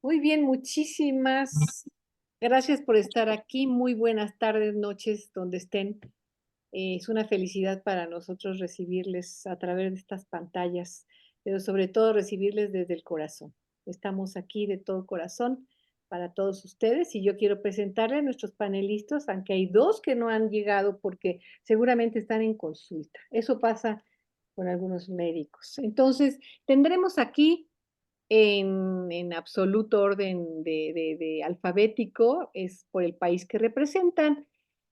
Muy bien, muchísimas gracias por estar aquí. Muy buenas tardes, noches, donde estén. Es una felicidad para nosotros recibirles a través de estas pantallas, pero sobre todo recibirles desde el corazón. Estamos aquí de todo corazón para todos ustedes y yo quiero presentarle a nuestros panelistas, aunque hay dos que no han llegado porque seguramente están en consulta. Eso pasa con algunos médicos. Entonces, tendremos aquí en absoluto orden de alfabético, es por el país que representan.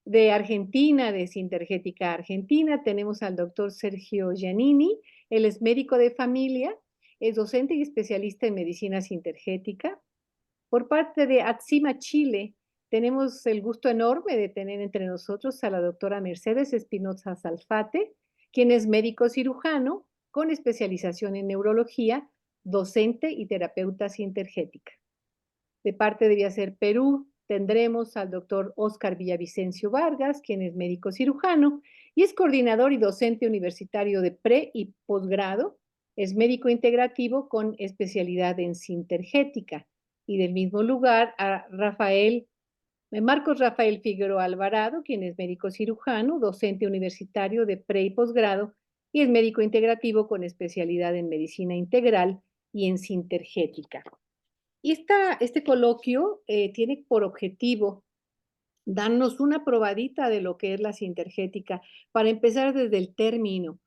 De Argentina, de Sintergética Argentina, tenemos al doctor Sergio Giannini. Él es médico de familia, es docente y especialista en medicina sintergética. Por parte de Atsima Chile, tenemos el gusto enorme de tener entre nosotros a la doctora Mercedes Espinoza Salfate, quien es médico cirujano con especialización en neurología, docente y terapeuta sintergética. De parte de Viacer Perú, tendremos al doctor Óscar Villavicencio Vargas, quien es médico cirujano y es coordinador y docente universitario de pre y posgrado. Es médico integrativo con especialidad en sintergética. Y del mismo lugar a Marcos Rafael Figueroa Alvarado, quien es médico cirujano, docente universitario de pre y posgrado y es médico integrativo con especialidad en medicina integral y en sintergética. Y este coloquio tiene por objetivo darnos una probadita de lo que es la sintergética, para empezar desde el término.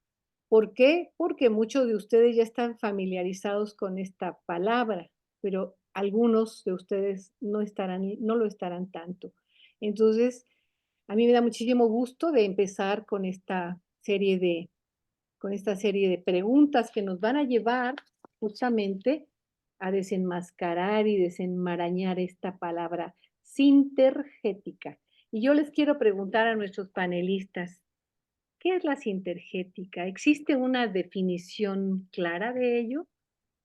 ¿Por qué? Porque muchos de ustedes ya están familiarizados con esta palabra, pero algunos de ustedes no lo estarán tanto. Entonces, a mí me da muchísimo gusto de empezar con esta serie de preguntas que nos van a llevar justamente a desenmascarar y desenmarañar esta palabra sintergética. Y yo les quiero preguntar a nuestros panelistas, ¿qué es la sintergética? ¿Existe una definición clara de ello?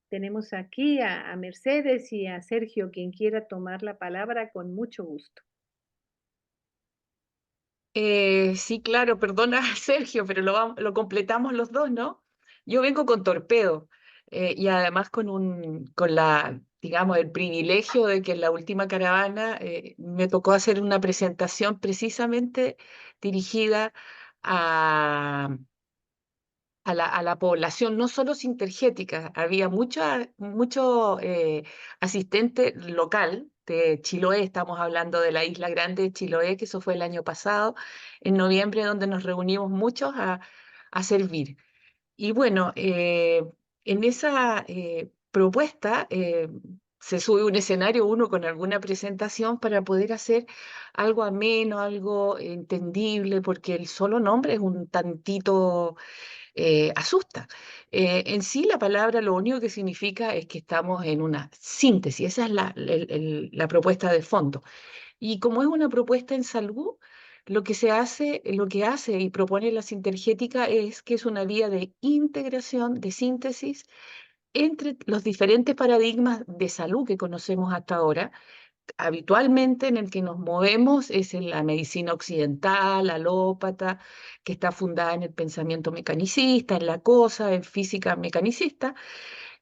Tenemos aquí a Mercedes y a Sergio, quien quiera tomar la palabra con mucho gusto. Sí, claro, perdona Sergio, pero lo completamos los dos, ¿no? Yo vengo con torpedo y además digamos, el privilegio de que en la última caravana me tocó hacer una presentación precisamente dirigida a, a la población, no solo sintergética, había mucho asistente local de Chiloé, estamos hablando de la isla grande de Chiloé, que eso fue el año pasado, en noviembre, donde nos reunimos muchos a servir. Y bueno, en esa propuesta se sube un escenario uno con alguna presentación para poder hacer algo ameno, algo entendible, porque el solo nombre es un tantito asusta. En sí, la palabra lo único que significa es que estamos en una síntesis, esa es la propuesta de fondo. Y como es una propuesta en salud, lo que hace y propone la sintergética es que es una vía de integración, de síntesis entre los diferentes paradigmas de salud que conocemos hasta ahora. Habitualmente en el que nos movemos es en la medicina occidental, alópata, que está fundada en el pensamiento mecanicista, en la cosa, en física mecanicista,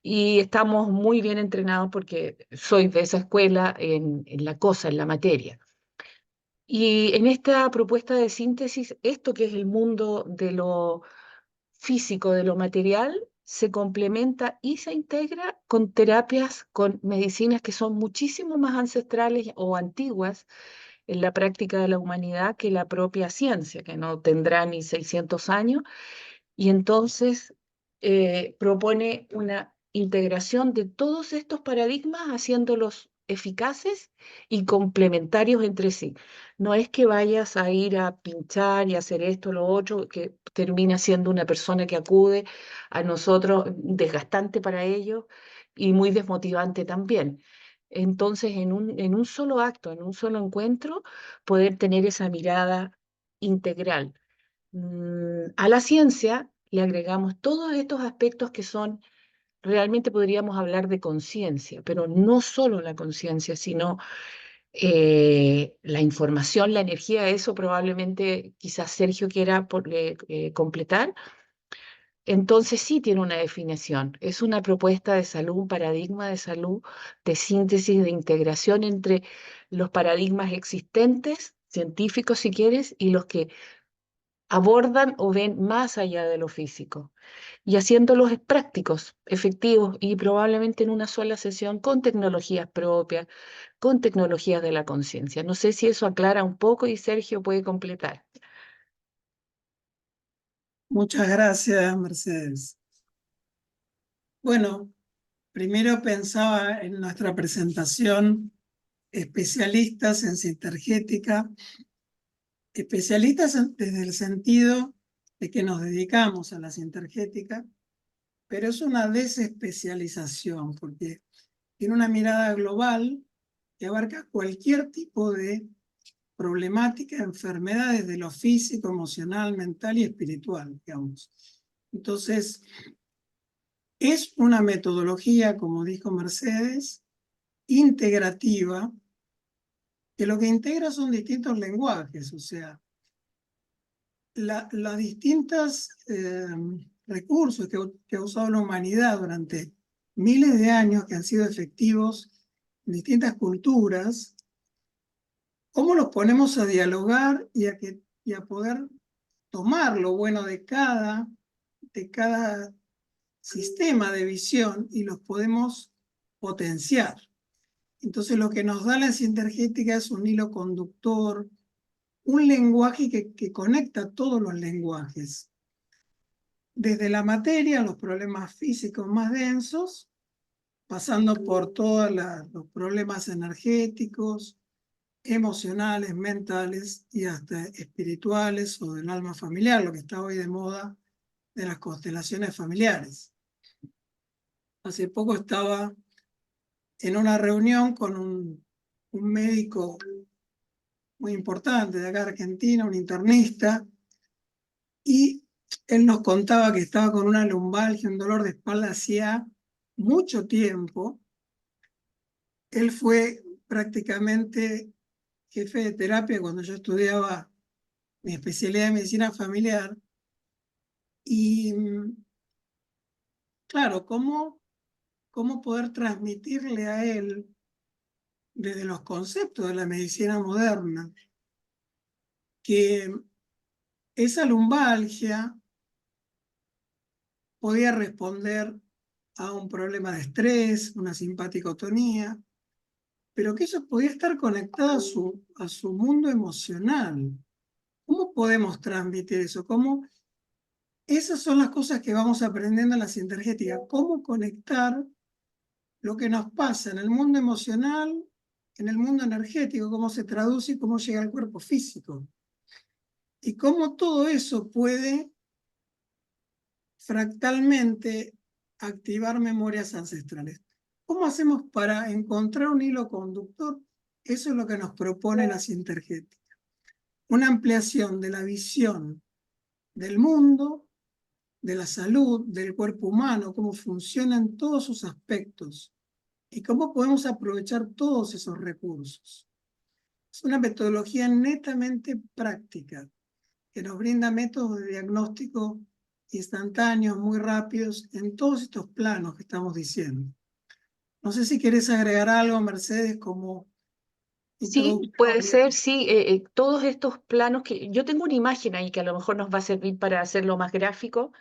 y estamos muy bien entrenados porque soy de esa escuela en la cosa, en la materia. Y en esta propuesta de síntesis, esto que es el mundo de lo físico, de lo material, se complementa y se integra con terapias, con medicinas que son muchísimo más ancestrales o antiguas en la práctica de la humanidad que la propia ciencia, que no tendrá ni 600 años, y entonces propone una integración de todos estos paradigmas, haciéndolos eficaces y complementarios entre sí. No es que vayas a ir a pinchar y hacer esto, lo otro, que termina siendo una persona que acude a nosotros desgastante para ellos y muy desmotivante también. Entonces, en un solo acto, en un solo encuentro, poder tener esa mirada integral. A la ciencia le agregamos todos estos aspectos que son, realmente podríamos hablar de conciencia, pero no solo la conciencia, sino la información, la energía, eso probablemente quizás Sergio quiera completar. entonces sí tiene una definición. Es una propuesta de salud, un paradigma de salud, de síntesis, de integración entre los paradigmas existentes, científicos si quieres, y los que abordan o ven más allá de lo físico, y haciéndolos prácticos, efectivos y probablemente en una sola sesión con tecnologías propias, con tecnologías de la conciencia. No sé si eso aclara un poco y Sergio puede completar. Muchas gracias, Mercedes. Bueno, primero pensaba en nuestra presentación, especialistas en sintergética, desde el sentido de que nos dedicamos a la sintergética, pero es una desespecialización porque tiene una mirada global que abarca cualquier tipo de problemática, enfermedades de lo físico, emocional, mental y espiritual, digamos. Entonces, es una metodología, como dijo Mercedes, integrativa, que lo que integra son distintos lenguajes, o sea, los distintos recursos que ha usado la humanidad durante miles de años, que han sido efectivos en distintas culturas, cómo los ponemos a dialogar y a poder tomar lo bueno de cada sistema de visión y los podemos potenciar. Entonces lo que nos da la sintergética es un hilo conductor, un lenguaje que conecta todos los lenguajes, desde la materia, los problemas físicos más densos, pasando por todos los problemas energéticos, emocionales, mentales y hasta espirituales o del alma familiar, lo que está hoy de moda de las constelaciones familiares. Hace poco estaba en una reunión con un médico muy importante de acá de Argentina, un internista, y él nos contaba que estaba con una lumbalgia, un dolor de espalda hacía mucho tiempo. Él fue prácticamente jefe de terapia cuando yo estudiaba mi especialidad de medicina familiar. Y claro, ¿cómo poder transmitirle a él desde los conceptos de la medicina moderna que esa lumbalgia podía responder a un problema de estrés, una simpaticotonía, pero que eso podía estar conectado a su mundo emocional? ¿Cómo podemos transmitir eso? ¿Cómo? Esas son las cosas que vamos aprendiendo en la sintergética. ¿Cómo conectar lo que nos pasa en el mundo emocional, en el mundo energético, cómo se traduce y cómo llega al cuerpo físico? Y cómo todo eso puede fractalmente activar memorias ancestrales. ¿Cómo hacemos para encontrar un hilo conductor? Eso es lo que nos propone la sintergética. Una ampliación de la visión del mundo, de la salud, del cuerpo humano, cómo funcionan todos sus aspectos y cómo podemos aprovechar todos esos recursos. Es una metodología netamente práctica que nos brinda métodos de diagnóstico instantáneos, muy rápidos, en todos estos planos que estamos diciendo. No sé si querés agregar algo, Mercedes, como Sí, puede ser, sí, todos estos planos que yo tengo una imagen ahí que a lo mejor nos va a servir para hacerlo más gráfico,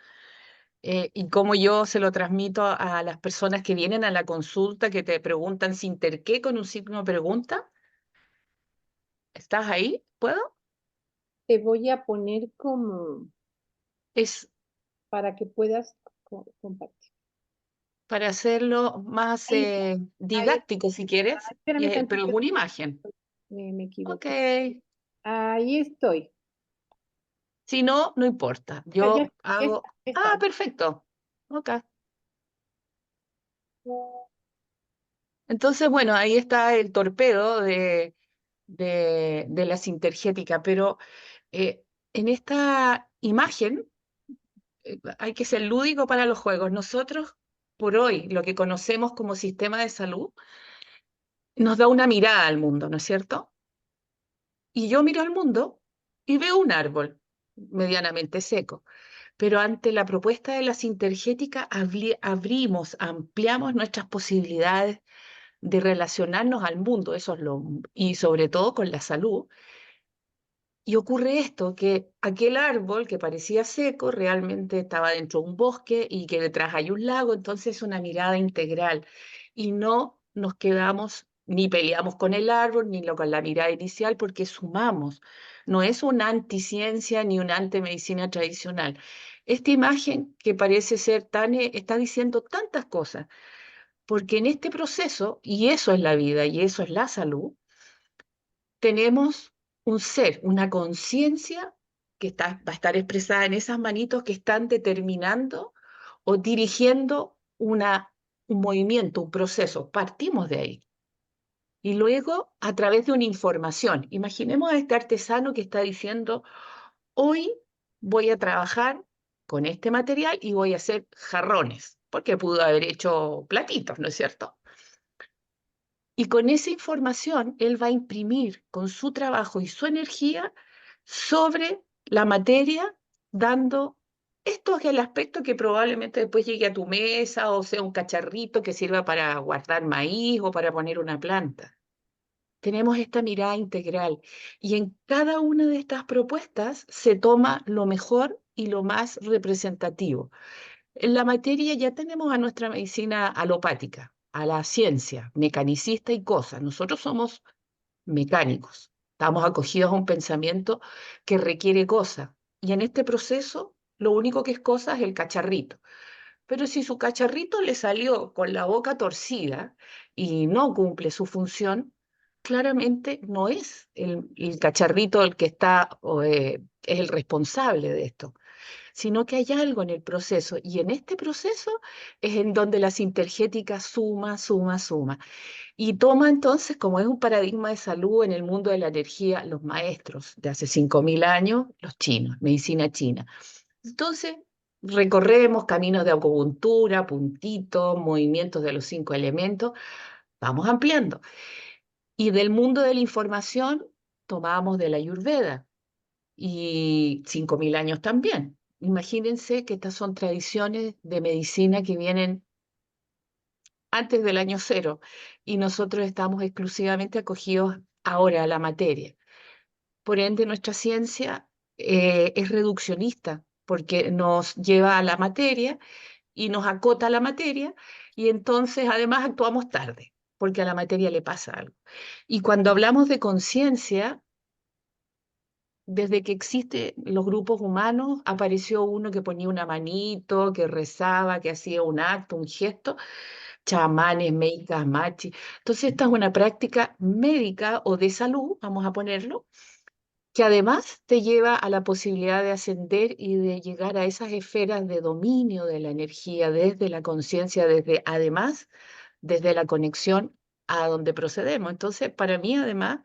y cómo yo se lo transmito a las personas que vienen a la consulta, que te preguntan sin ter qué con un signo de pregunta. ¿Estás ahí? ¿Puedo? Te voy a poner como Es para que puedas compartir. para hacerlo más Ahí, ahí, didáctico, si quieres, espérame pero tantito, es una imagen. me Ok. equivoqué. Ahí estoy. Si no, no importa. Ya, ya, Yo ya hago... está, ya Ah, está. perfecto. Ok. Entonces, bueno, ahí está el torpedo de la sintergética, pero en esta imagen hay que ser lúdico para los juegos. Nosotros, por hoy, lo que conocemos como sistema de salud, nos da una mirada al mundo, ¿no es cierto? Y yo miro al mundo y veo un árbol medianamente seco. pero ante la propuesta de la sintergética abrimos, ampliamos nuestras posibilidades de relacionarnos al mundo, y sobre todo con la salud. Y ocurre esto, que aquel árbol que parecía seco realmente estaba dentro de un bosque y que detrás hay un lago, entonces es una mirada integral. Y no nos quedamos ni peleamos con el árbol ni con la mirada inicial porque sumamos. No es una anticiencia ni una antimedicina tradicional. Esta imagen que parece ser está diciendo tantas cosas, porque en este proceso, y eso es la vida y eso es la salud, tenemos un ser, una conciencia que va a estar expresada en esas manitos que están determinando o dirigiendo un movimiento, un proceso. Partimos de ahí. Y luego, a través de una información, imaginemos a este artesano que está diciendo, hoy voy a trabajar con este material y voy a hacer jarrones, porque pudo haber hecho platitos, ¿no es cierto? Y con esa información, él va a imprimir con su trabajo y su energía sobre la materia, dando esto es el aspecto que probablemente después llegue a tu mesa o sea un cacharrito que sirva para guardar maíz o para poner una planta. Tenemos esta mirada integral y en cada una de estas propuestas se toma lo mejor y lo más representativo. En la materia ya tenemos a nuestra medicina alopática, a la ciencia, mecanicista y cosa. Nosotros somos mecánicos. Estamos acogidos a un pensamiento que requiere cosa. Y en este proceso, lo único que es cosa es el cacharrito. Pero si su cacharrito le salió con la boca torcida y no cumple su función, claramente no es el cacharrito el que es el responsable de esto, sino que hay algo en el proceso. Y en este proceso es en donde la sintergética suma, suma, suma. Y toma entonces, como es un paradigma de salud en el mundo de la energía, los maestros de hace 5.000 años, los chinos, medicina china. Entonces, recorremos caminos de acupuntura, puntitos, movimientos de los 5 elementos, vamos ampliando. Y del mundo de la información, tomamos de la Ayurveda y 5.000 años también. Imagínense que estas son tradiciones de medicina que vienen antes del año cero y nosotros estamos exclusivamente acogidos ahora a la materia. Por ende, nuestra ciencia es reduccionista porque nos lleva a la materia y nos acota a la materia y entonces además actuamos tarde porque a la materia le pasa algo. Y cuando hablamos de conciencia, desde que existen los grupos humanos, apareció uno que ponía una manito, que rezaba, que hacía un acto, un gesto, chamanes, médicas, machi. Entonces, esta es una práctica médica o de salud, vamos a ponerlo, que además te lleva a la posibilidad de ascender y de llegar a esas esferas de dominio de la energía desde la conciencia, desde la conexión a donde procedemos. Entonces, para mí, además,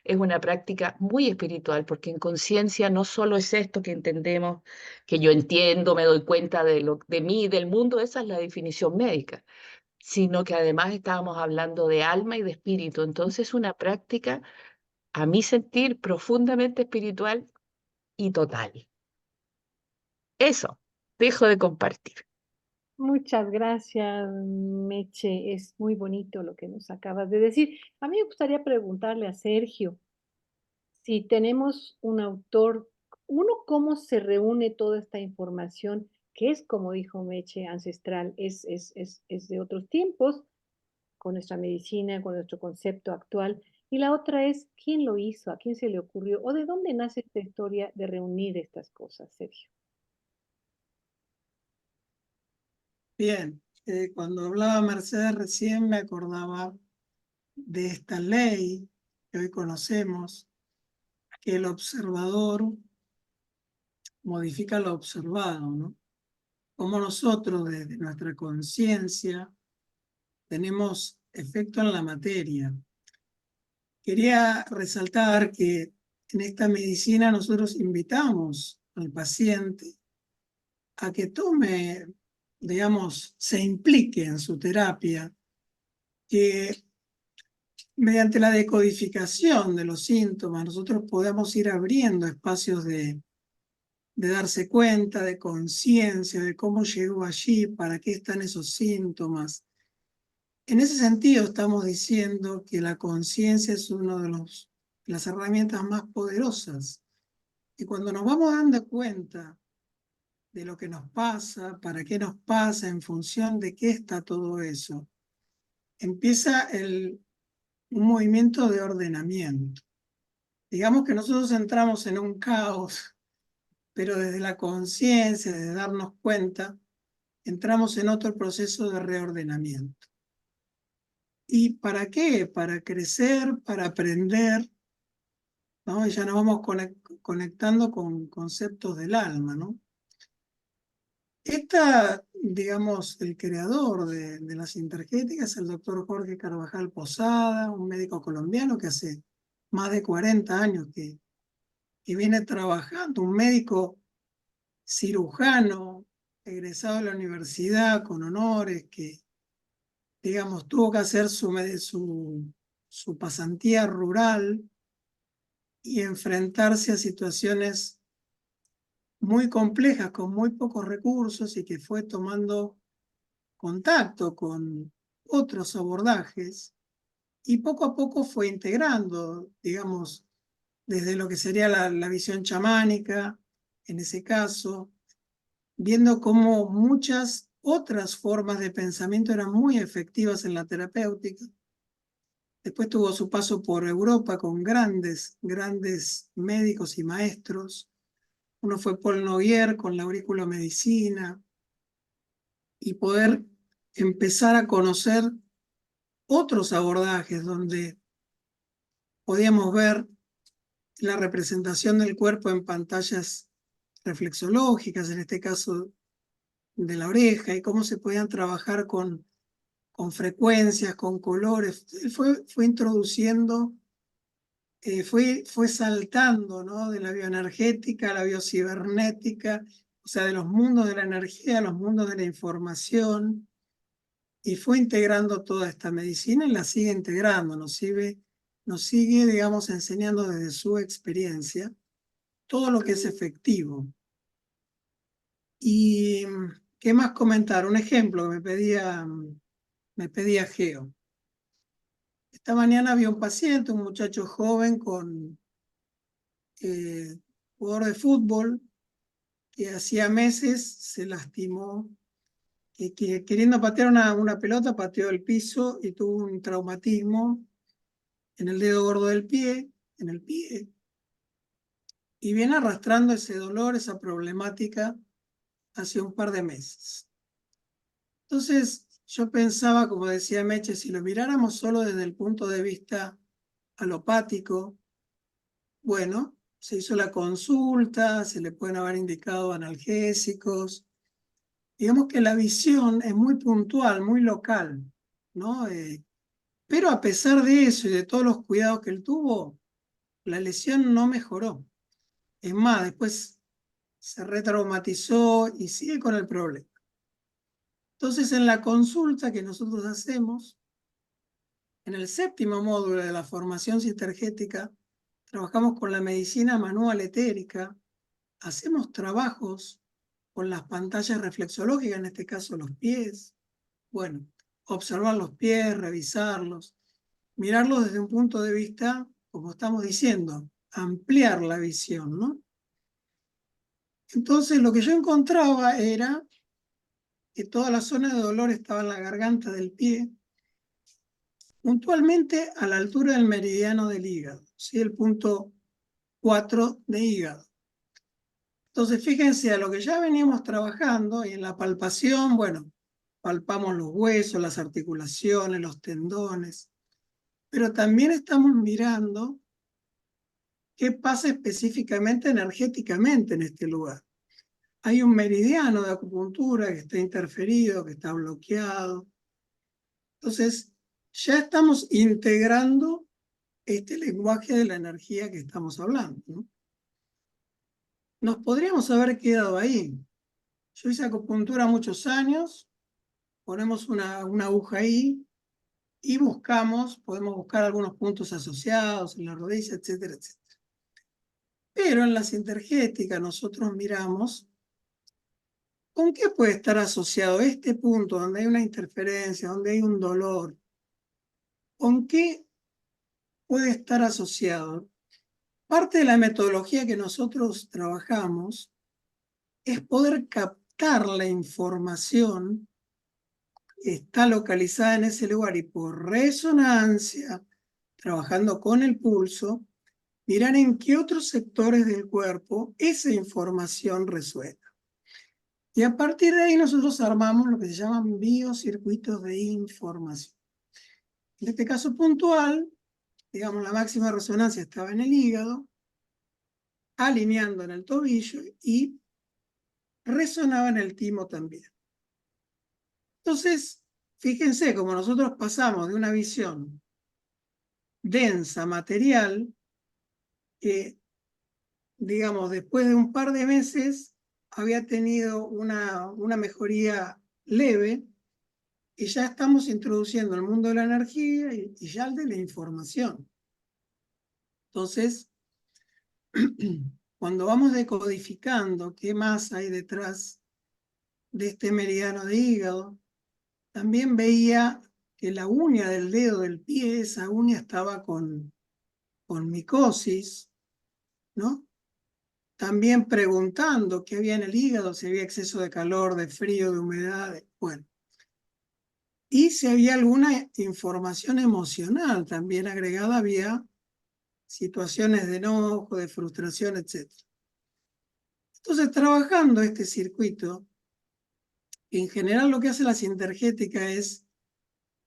es una práctica muy espiritual, porque en conciencia no solo es esto que entendemos, que yo entiendo, me doy cuenta de mí, del mundo, esa es la definición médica, sino que además estábamos hablando de alma y de espíritu. Entonces, una práctica, a mi sentir, profundamente espiritual y total. Eso, dejo de compartir. Muchas gracias, Meche. Es muy bonito lo que nos acabas de decir. A mí me gustaría preguntarle a Sergio si tenemos un autor, uno, cómo se reúne toda esta información, que es, como dijo Meche, ancestral, es de otros tiempos, con nuestra medicina, con nuestro concepto actual. Y la otra es, ¿quién lo hizo? ¿A quién se le ocurrió? ¿O de dónde nace esta historia de reunir estas cosas, Sergio? Bien, cuando hablaba Mercedes recién me acordaba de esta ley que hoy conocemos, que el observador modifica lo observado, ¿no? Como nosotros desde nuestra conciencia tenemos efecto en la materia. Quería resaltar que en esta medicina nosotros invitamos al paciente a que tome, digamos, se implique en su terapia, que mediante la decodificación de los síntomas nosotros podemos ir abriendo espacios de de darse cuenta, de conciencia, de cómo llegó allí, para qué están esos síntomas. En ese sentido, estamos diciendo que la conciencia es una de las herramientas más poderosas. Y cuando nos vamos dando cuenta de lo que nos pasa, para qué nos pasa, en función de qué está todo eso, empieza un movimiento de ordenamiento. Digamos que nosotros entramos en un caos, pero desde la conciencia, de darnos cuenta, entramos en otro proceso de reordenamiento. ¿Y para qué? Para crecer, para aprender, ¿no? Y ya nos vamos conectando con conceptos del alma, ¿no? Digamos, el creador de la sintergética es el doctor Jorge Carvajal Posada, un médico colombiano que hace más de 40 años que viene trabajando, un médico cirujano, egresado de la universidad con honores, que, digamos, tuvo que hacer su pasantía rural y enfrentarse a situaciones muy complejas, con muy pocos recursos, y que fue tomando contacto con otros abordajes y poco a poco fue integrando, digamos, desde lo que sería la visión chamánica, en ese caso, viendo cómo muchas otras formas de pensamiento eran muy efectivas en la terapéutica. Después tuvo su paso por Europa con grandes médicos y maestros. Uno fue Paul Noguer con la auriculomedicina, y poder empezar a conocer otros abordajes donde podíamos ver la representación del cuerpo en pantallas reflexológicas, en este caso de la oreja, y cómo se podían trabajar con frecuencias, con colores. Él fue introduciendo, fue saltando, ¿no? De la bioenergética a la biocibernética, o sea, de los mundos de la energía a los mundos de la información, y fue integrando toda esta medicina y la sigue integrando, nos sigue, digamos, enseñando desde su experiencia todo lo que es efectivo. ¿Y qué más comentar? Un ejemplo que me pedía Geo. Esta mañana había un paciente, un muchacho joven jugador de fútbol, que hacía meses se lastimó, que queriendo patear una pelota, pateó el piso y tuvo un traumatismo en el dedo gordo del pie, en el pie, y viene arrastrando ese dolor, esa problemática, hace un par de meses. Entonces, yo pensaba, como decía Meche, si lo miráramos solo desde el punto de vista alopático, bueno, se hizo la consulta, se le pueden haber indicado analgésicos. Digamos que la visión es muy puntual, muy local, ¿no? Pero a pesar de eso y de todos los cuidados que él tuvo, la lesión no mejoró. Es más, después se retraumatizó y sigue con el problema. Entonces, en la consulta que nosotros hacemos, en el 7º módulo de la formación sintergética, trabajamos con la medicina manual etérica, hacemos trabajos con las pantallas reflexológicas, en este caso los pies. Bueno, observar los pies, revisarlos, mirarlos desde un punto de vista, como estamos diciendo, ampliar la visión, ¿no? Entonces, lo que yo encontraba era que toda la zona de dolor estaba en la garganta del pie, puntualmente a la altura del meridiano del hígado, ¿sí? El punto 4 de hígado. Entonces, fíjense a lo que ya veníamos trabajando, y en la palpación, bueno, palpamos los huesos, las articulaciones, los tendones, pero también estamos mirando qué pasa específicamente energéticamente en este lugar. Hay un meridiano de acupuntura que está interferido, que está bloqueado. Entonces, ya estamos integrando este lenguaje de la energía que estamos hablando, ¿no? Nos podríamos haber quedado ahí. Yo hice acupuntura muchos años, ponemos una aguja ahí y podemos buscar algunos puntos asociados en la rodilla, etcétera, etcétera. Pero en la sintergética nosotros miramos con qué puede estar asociado este punto donde hay una interferencia, donde hay un dolor, con qué puede estar asociado. Parte de la metodología que nosotros trabajamos es poder captar la información que está localizada en ese lugar y por resonancia, trabajando con el pulso, mirar en qué otros sectores del cuerpo esa información resuena. Y a partir de ahí nosotros armamos lo que se llaman biocircuitos de información. En este caso puntual, digamos, la máxima resonancia estaba en el hígado, alineando en el tobillo y resonaba en el timo también. Entonces, fíjense, como nosotros pasamos de una visión densa, material, que, digamos, después de un par de meses había tenido una mejoría leve, y ya estamos introduciendo el mundo de la energía y ya el de la información. Entonces, cuando vamos decodificando qué más hay detrás de este meridiano de hígado, también veía que la uña del dedo del pie, esa uña estaba con micosis, ¿no? También preguntando qué había en el hígado, si había exceso de calor, de frío, de humedad, bueno. Y si había alguna información emocional también agregada, había situaciones de enojo, de frustración, etc. Entonces, trabajando este circuito, en general lo que hace la sintergética es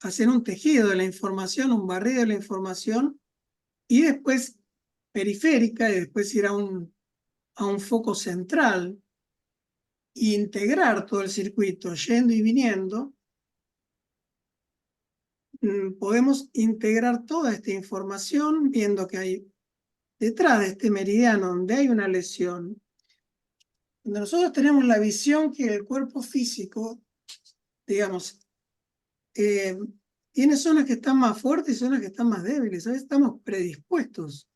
hacer un tejido de la información, un barrido de la información, y después periférica, y después ir a un foco central, e integrar todo el circuito, yendo y viniendo. Podemos integrar toda esta información viendo que hay detrás de este meridiano donde hay una lesión, donde nosotros tenemos la visión que el cuerpo físico, digamos, tiene zonas que están más fuertes y zonas que están más débiles. A veces estamos predispuestos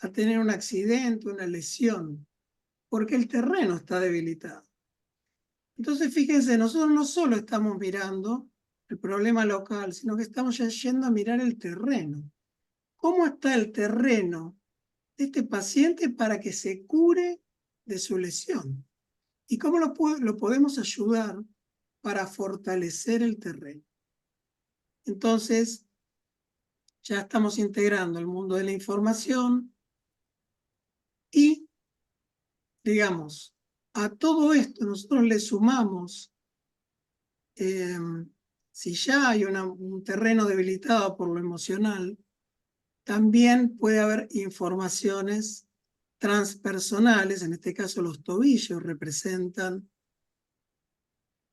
a tener un accidente, una lesión, porque el terreno está debilitado. Entonces, fíjense, nosotros no solo estamos mirando el problema local, sino que estamos ya yendo a mirar el terreno. ¿Cómo está el terreno de este paciente para que se cure de su lesión? ¿Y cómo lo podemos ayudar para fortalecer el terreno? Entonces, ya estamos integrando el mundo de la información y, digamos, a todo esto nosotros le sumamos, si ya hay un terreno debilitado por lo emocional, también puede haber informaciones transpersonales, en este caso los tobillos representan,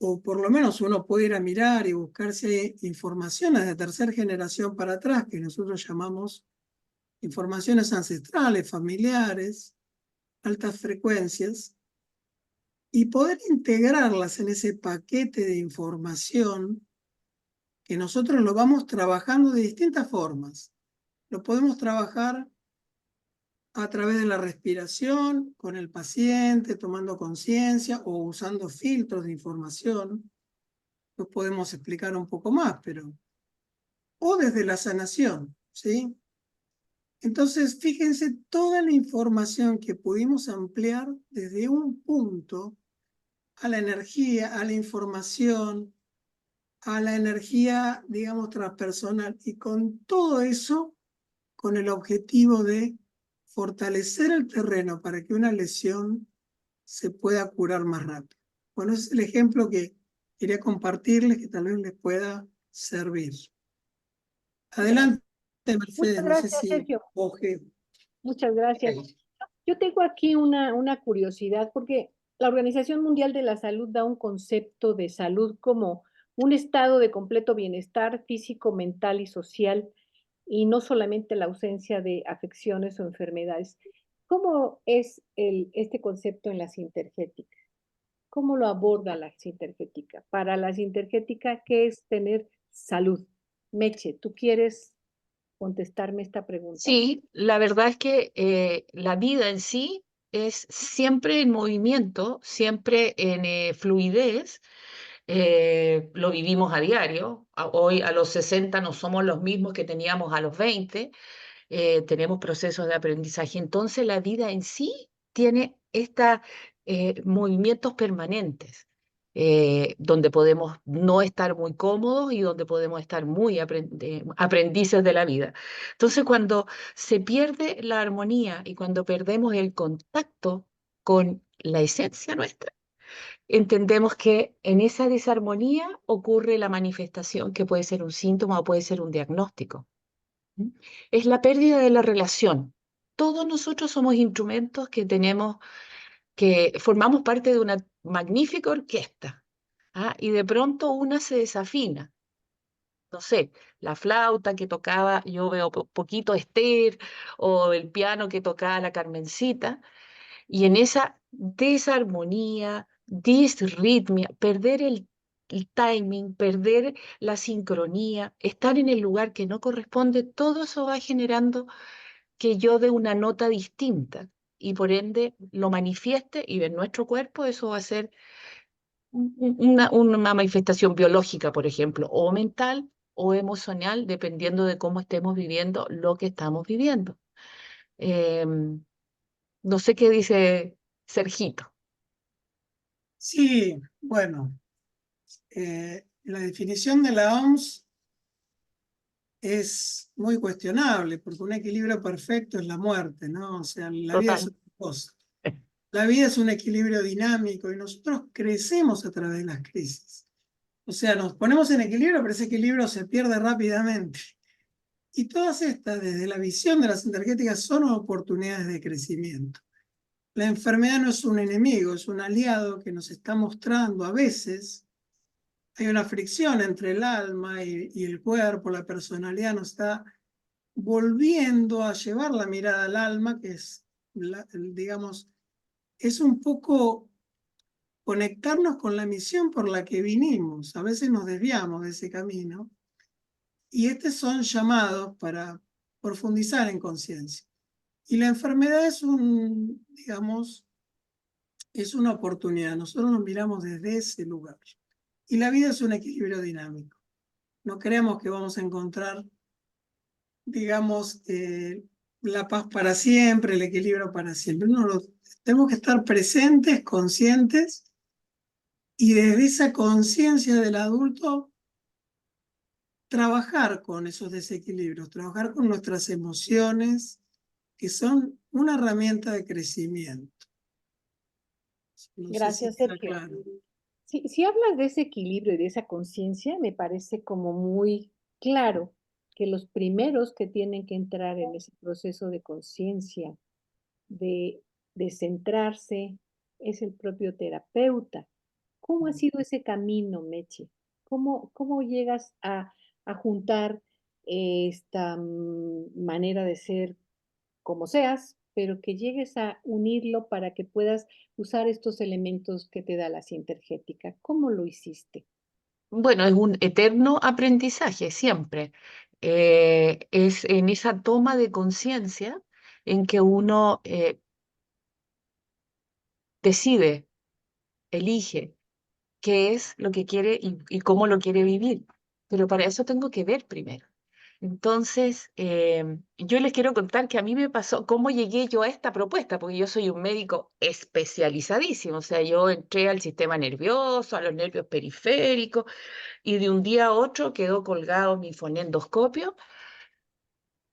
o por lo menos uno puede ir a mirar y buscar si hay informaciones de tercera generación para atrás, que nosotros llamamos informaciones ancestrales, familiares, altas frecuencias, y poder integrarlas en ese paquete de información que nosotros lo vamos trabajando de distintas formas. Lo podemos trabajar a través de la respiración, con el paciente, tomando conciencia o usando filtros de información. Lo podemos explicar un poco más, pero... O desde la sanación, ¿sí? Entonces, fíjense toda la información que pudimos ampliar desde un punto a la energía, a la información, a la energía, digamos, transpersonal. Y con todo eso, con el objetivo de fortalecer el terreno para que una lesión se pueda curar más rápido. Bueno, ese es el ejemplo que quería compartirles, que tal vez les pueda servir. Adelante, Mercedes, Muchas no sé gracias, si Sergio. coge. Muchas gracias. Yo tengo aquí una curiosidad porque la Organización Mundial de la Salud da un concepto de salud como un estado de completo bienestar físico, mental y social, y no solamente la ausencia de afecciones o enfermedades. ¿Cómo es este concepto en la sintergética? ¿Cómo lo aborda la sintergética? Para la sintergética, ¿qué es tener salud? Meche, ¿tú quieres contestarme esta pregunta? Sí, la verdad es que la vida en sí es siempre en movimiento, siempre en fluidez. Lo vivimos a diario. Hoy a los 60 no somos los mismos que teníamos a los 20. Tenemos procesos de aprendizaje. Entonces la vida en sí tiene estos movimientos permanentes, donde podemos no estar muy cómodos y donde podemos estar muy aprendices de la vida. Entonces cuando se pierde la armonía y cuando perdemos el contacto con la esencia nuestra, entendemos que en esa desarmonía ocurre la manifestación que puede ser un síntoma o puede ser un diagnóstico. ¿Mm? Es la pérdida de la relación. Todos nosotros somos instrumentos que formamos parte de una magnífica orquesta, ¿ah? Y de pronto una se desafina. No sé, la flauta que tocaba, yo veo poquito Esther, o el piano que tocaba la Carmencita, y en esa desarmonía, disritmia, perder el timing, perder la sincronía, estar en el lugar que no corresponde, todo eso va generando que yo dé una nota distinta y por ende lo manifieste y en nuestro cuerpo eso va a ser una manifestación biológica, por ejemplo, o mental o emocional, dependiendo de cómo estemos viviendo lo que estamos viviendo. No sé qué dice Sergito. Sí, bueno, la definición de la OMS es muy cuestionable, porque un equilibrio perfecto es la muerte, ¿no? O sea, la vida es Total. otra cosa. La vida es un equilibrio dinámico y nosotros crecemos a través de las crisis. O sea, nos ponemos en equilibrio, pero ese equilibrio se pierde rápidamente. Y todas estas, desde la visión de las energéticas, son oportunidades de crecimiento. La enfermedad no es un enemigo, es un aliado que nos está mostrando a veces. Hay una fricción entre el alma y el cuerpo, la personalidad nos está volviendo a llevar la mirada al alma, que es, digamos, es un poco conectarnos con la misión por la que vinimos. A veces nos desviamos de ese camino y estos son llamados para profundizar en conciencia. Y la enfermedad es digamos, es una oportunidad. Nosotros nos miramos desde ese lugar. Y la vida es un equilibrio dinámico. No creemos que vamos a encontrar, digamos, la paz para siempre, el equilibrio para siempre. No, tenemos que estar presentes, conscientes, y desde esa conciencia del adulto, trabajar con esos desequilibrios, trabajar con nuestras emociones, que son una herramienta de crecimiento. No sé si Gracias, está Sergio. claro. Si hablas de ese equilibrio y de esa conciencia, me parece como muy claro que los primeros que tienen que entrar en ese proceso de conciencia, de, de centrarse, es el propio terapeuta. ¿Cómo ha sido ese camino, Meche? ¿Cómo llegas a juntar esta manera de ser como seas, pero que llegues a unirlo para que puedas usar estos elementos que te da la sintergética? ¿Cómo lo hiciste? Bueno, es un eterno aprendizaje siempre. Es en esa toma de conciencia en que uno decide, elige qué es lo que quiere y cómo lo quiere vivir. Pero para eso tengo que ver primero. Entonces, yo les quiero contar que a mí me pasó cómo llegué yo a esta propuesta, porque yo soy un médico especializadísimo, o sea, yo entré al sistema nervioso, a los nervios periféricos, y de un día a otro quedó colgado mi fonendoscopio,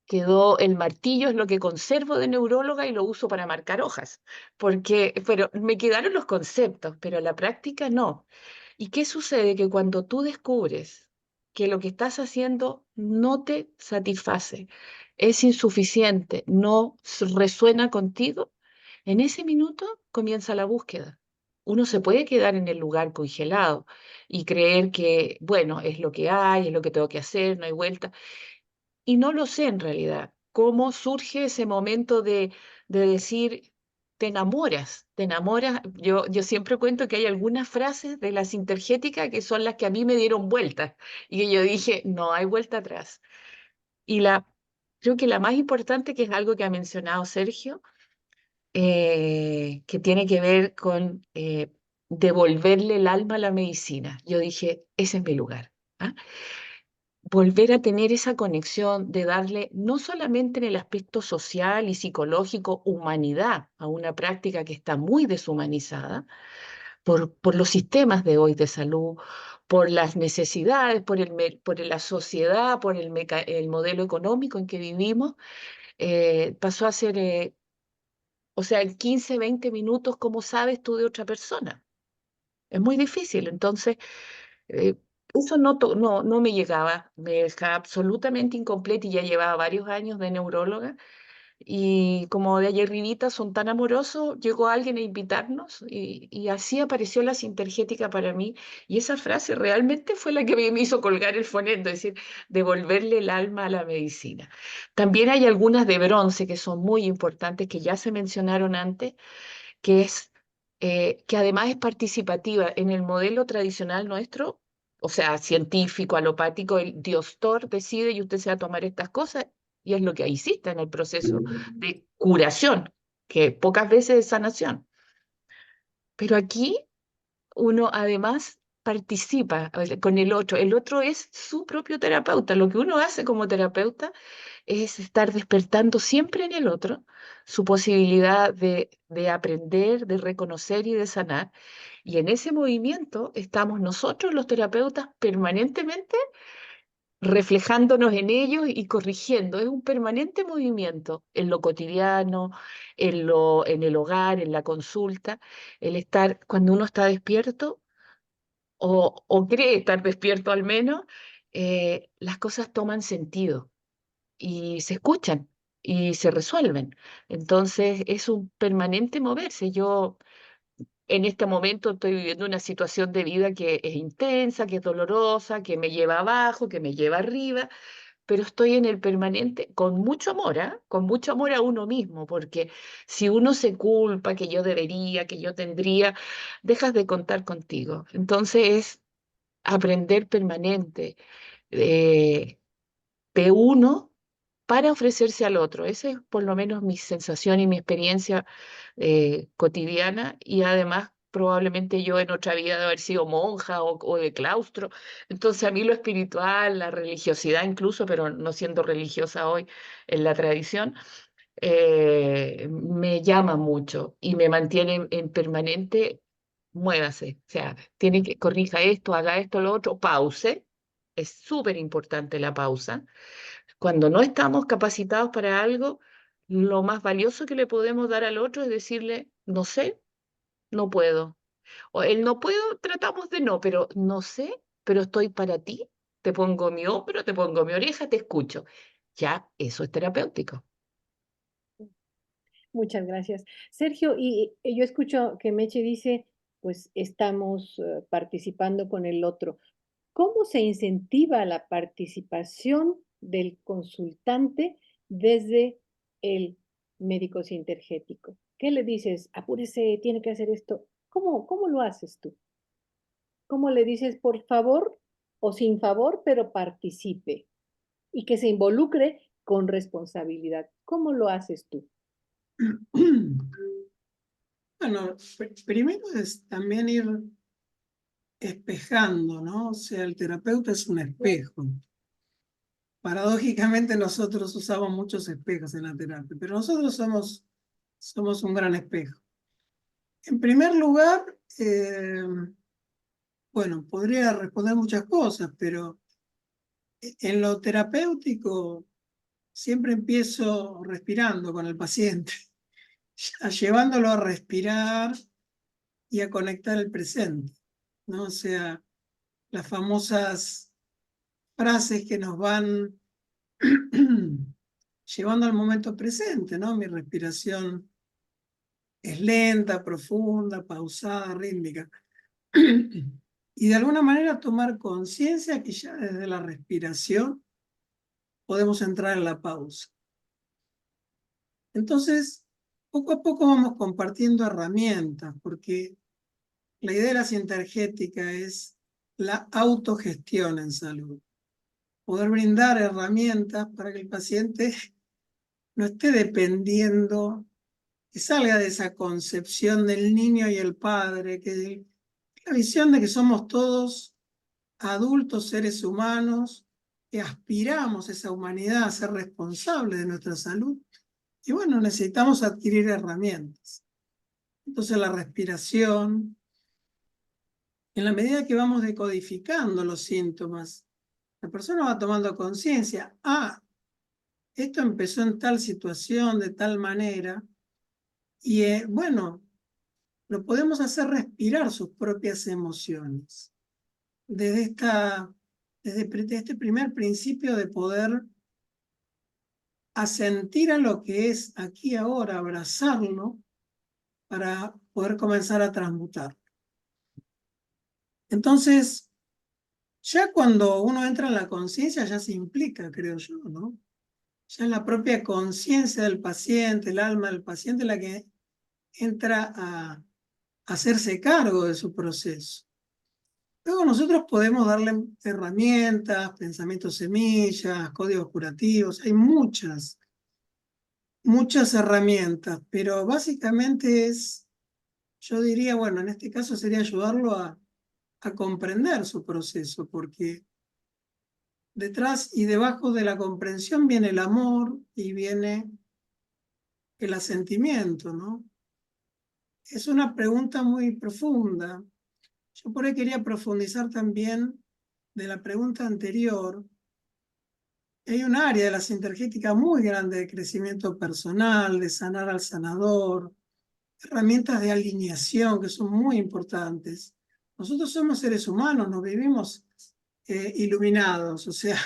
quedó el martillo, es lo que conservo de neuróloga y lo uso para marcar hojas, pero me quedaron los conceptos, pero la práctica no. ¿Y qué sucede? Que cuando tú descubres que lo que estás haciendo no te satisface, es insuficiente, no resuena contigo, en ese minuto comienza la búsqueda. Uno se puede quedar en el lugar congelado y creer que, bueno, es lo que hay, es lo que tengo que hacer, no hay vuelta. Y no lo sé en realidad. ¿Cómo surge ese momento de decir, te enamoras, te enamoras? Yo siempre cuento que hay algunas frases de la sintergética que son las que a mí me dieron vueltas y que yo dije, no hay vuelta atrás. Y creo que la más importante, que es algo que ha mencionado Sergio, que tiene que ver con devolverle el alma a la medicina. Yo dije, ese es mi lugar. ¿Ah? Volver a tener esa conexión de darle no solamente en el aspecto social y psicológico humanidad a una práctica que está muy deshumanizada por los sistemas de hoy de salud, por las necesidades, por la sociedad, por el modelo económico en que vivimos, pasó a ser, o sea, en 15, 20 minutos, ¿cómo sabes tú de otra persona? Es muy difícil. Entonces, eh, eso no me llegaba, me dejaba absolutamente incompleta y ya llevaba varios años de neuróloga. Y como de ayer arribita son tan amorosos, llegó alguien a invitarnos y así apareció la Sintergética para mí. Y esa frase realmente fue la que me hizo colgar el fonendo, es decir, devolverle el alma a la medicina. También hay algunas de bronce que son muy importantes, que ya se mencionaron antes, que es que además es participativa. En el modelo tradicional nuestro, o sea, científico, alopático, el Diostor decide y usted se va a tomar estas cosas, y es lo que hiciste en el proceso de curación, que pocas veces es sanación. Pero aquí uno además participa con el otro es su propio terapeuta. Lo que uno hace como terapeuta es estar despertando siempre en el otro su posibilidad de aprender, de reconocer y de sanar. Y en ese movimiento estamos nosotros, los terapeutas, permanentemente reflejándonos en ellos y corrigiendo. Es un permanente movimiento en lo cotidiano, en el hogar, en la consulta, el estar, cuando uno está despierto o cree estar despierto al menos, las cosas toman sentido y se escuchan y se resuelven. Entonces es un permanente moverse. Yo en este momento estoy viviendo una situación de vida que es intensa, que es dolorosa, que me lleva abajo, que me lleva arriba, pero estoy en el permanente con mucho amor, ¿ah? Con mucho amor a uno mismo, porque si uno se culpa que yo debería, que yo tendría, dejas de contar contigo. Entonces es aprender permanente. eh, de uno para ofrecerse al otro. Esa es por lo menos mi sensación y mi experiencia cotidiana y además probablemente yo en otra vida de haber sido monja o de claustro. Entonces a mí lo espiritual, la religiosidad incluso, pero no siendo religiosa hoy en la tradición, me llama mucho y me mantiene en permanente, muévase, o sea, tiene que corrija esto, haga esto, lo otro, pause. Es súper importante la pausa. Cuando no estamos capacitados para algo, lo más valioso que le podemos dar al otro es decirle, no sé, no puedo. O el no puedo, tratamos de no, pero no sé, pero estoy para ti. Te pongo mi hombro, te pongo mi oreja, te escucho. Ya, eso es terapéutico. Muchas gracias. Sergio, y yo escucho que Meche dice, pues estamos participando con el otro. ¿Cómo se incentiva la participación del consultante desde el médico sintergético? ¿Qué le dices? Apúrese, tiene que hacer esto. ¿Cómo lo haces tú? ¿Cómo le dices, por favor o sin favor, pero participe y que se involucre con responsabilidad? ¿Cómo lo haces tú? Bueno, primero es también ir espejando, ¿no? O sea, el terapeuta es un espejo. Paradójicamente nosotros usamos muchos espejos en la terapia, pero nosotros somos un gran espejo. En primer lugar, bueno, podría responder muchas cosas, pero en lo terapéutico siempre empiezo respirando con el paciente, llevándolo a respirar y a conectar el presente, ¿no? O sea, las famosas frases que nos van llevando al momento presente, ¿no? Mi respiración es lenta, profunda, pausada, rítmica. Y de alguna manera tomar conciencia que ya desde la respiración podemos entrar en la pausa. Entonces, poco a poco vamos compartiendo herramientas, porque la idea de la sintergética es la autogestión en salud. Poder brindar herramientas para que el paciente no esté dependiendo que salga de esa concepción del niño y el padre, que la visión de que somos todos adultos, seres humanos, que aspiramos a esa humanidad, a ser responsables de nuestra salud. Y bueno, necesitamos adquirir herramientas. Entonces la respiración, en la medida que vamos decodificando los síntomas, la persona va tomando conciencia, esto empezó en tal situación, de tal manera, y bueno, lo podemos hacer respirar sus propias emociones. Desde este primer principio de poder asentir a lo que es aquí ahora, abrazarlo, para poder comenzar a transmutar. Entonces, ya cuando uno entra en la conciencia, ya se implica, creo yo, ¿no? Ya es la propia conciencia del paciente, el alma del paciente, la que entra a hacerse cargo de su proceso. Luego nosotros podemos darle herramientas, pensamientos semillas, códigos curativos, hay muchas herramientas, pero básicamente es, yo diría, bueno, en este caso sería ayudarlo a comprender su proceso, porque detrás y debajo de la comprensión viene el amor y viene el asentimiento, ¿no? Es una pregunta muy profunda. Yo por ahí quería profundizar también de la pregunta anterior. Hay un área de la sintergética muy grande de crecimiento personal, de sanar al sanador, herramientas de alineación que son muy importantes. Nosotros somos seres humanos, nos vivimos iluminados, o sea,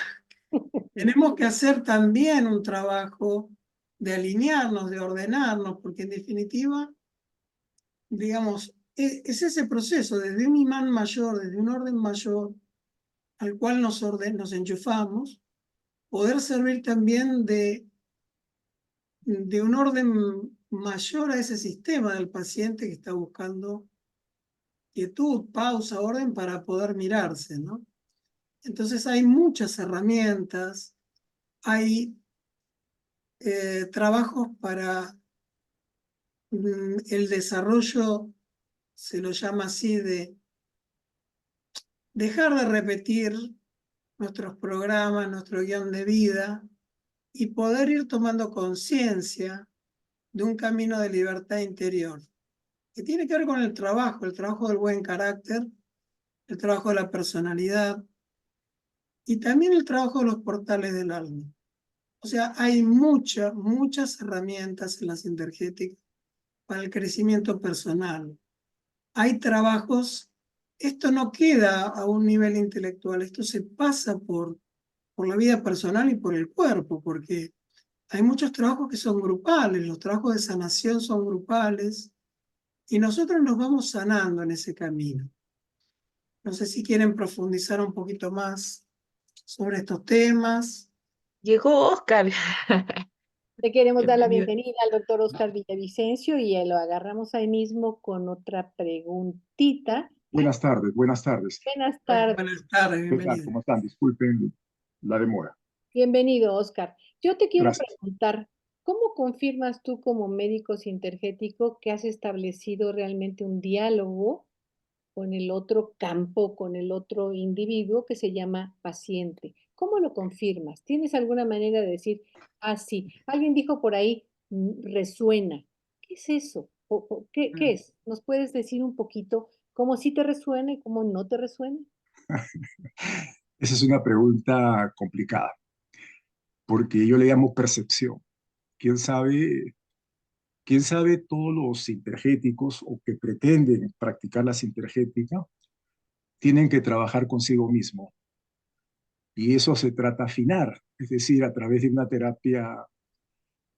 tenemos que hacer también un trabajo de alinearnos, de ordenarnos, porque en definitiva, digamos, es ese proceso desde un imán mayor, desde un orden mayor, al cual nos enchufamos, poder servir también de un orden mayor a ese sistema del paciente que está buscando quietud, pausa, orden para poder mirarse, ¿no? Entonces hay muchas herramientas, hay trabajos para el desarrollo, se lo llama así, de dejar de repetir nuestros programas, nuestro guión de vida y poder ir tomando conciencia de un camino de libertad interior, que tiene que ver con el trabajo del buen carácter, el trabajo de la personalidad y también el trabajo de los portales del alma. O sea, hay muchas herramientas en la sintergética para el crecimiento personal. Hay trabajos, esto no queda a un nivel intelectual, esto se pasa por la vida personal y por el cuerpo, porque hay muchos trabajos que son grupales, los trabajos de sanación son grupales, y nosotros nos vamos sanando en ese camino. No sé si quieren profundizar un poquito más sobre estos temas. Llegó Oscar. Le queremos dar la Bienvenido. bienvenida al doctor Oscar Villavicencio y lo agarramos ahí mismo con otra preguntita. Buenas tardes, buenas tardes. Buenas tardes. Buenas tardes, ¿Qué tal? bienvenido. ¿Cómo están? Disculpen la demora. Bienvenido, Oscar. Yo te quiero Gracias. preguntar, ¿cómo confirmas tú como médico sintergético que has establecido realmente un diálogo con el otro campo, con el otro individuo que se llama paciente? ¿Cómo lo confirmas? ¿Tienes alguna manera de decir, sí, alguien dijo por ahí, resuena? ¿Qué es eso? ¿Qué es? ¿Nos puedes decir un poquito cómo sí te resuena y cómo no te resuena? Esa es una pregunta complicada, porque yo le llamo percepción. ¿Quién sabe todos los sintergéticos o que pretenden practicar la sintergética tienen que trabajar consigo mismo? Y eso se trata de afinar, es decir, a través de una terapia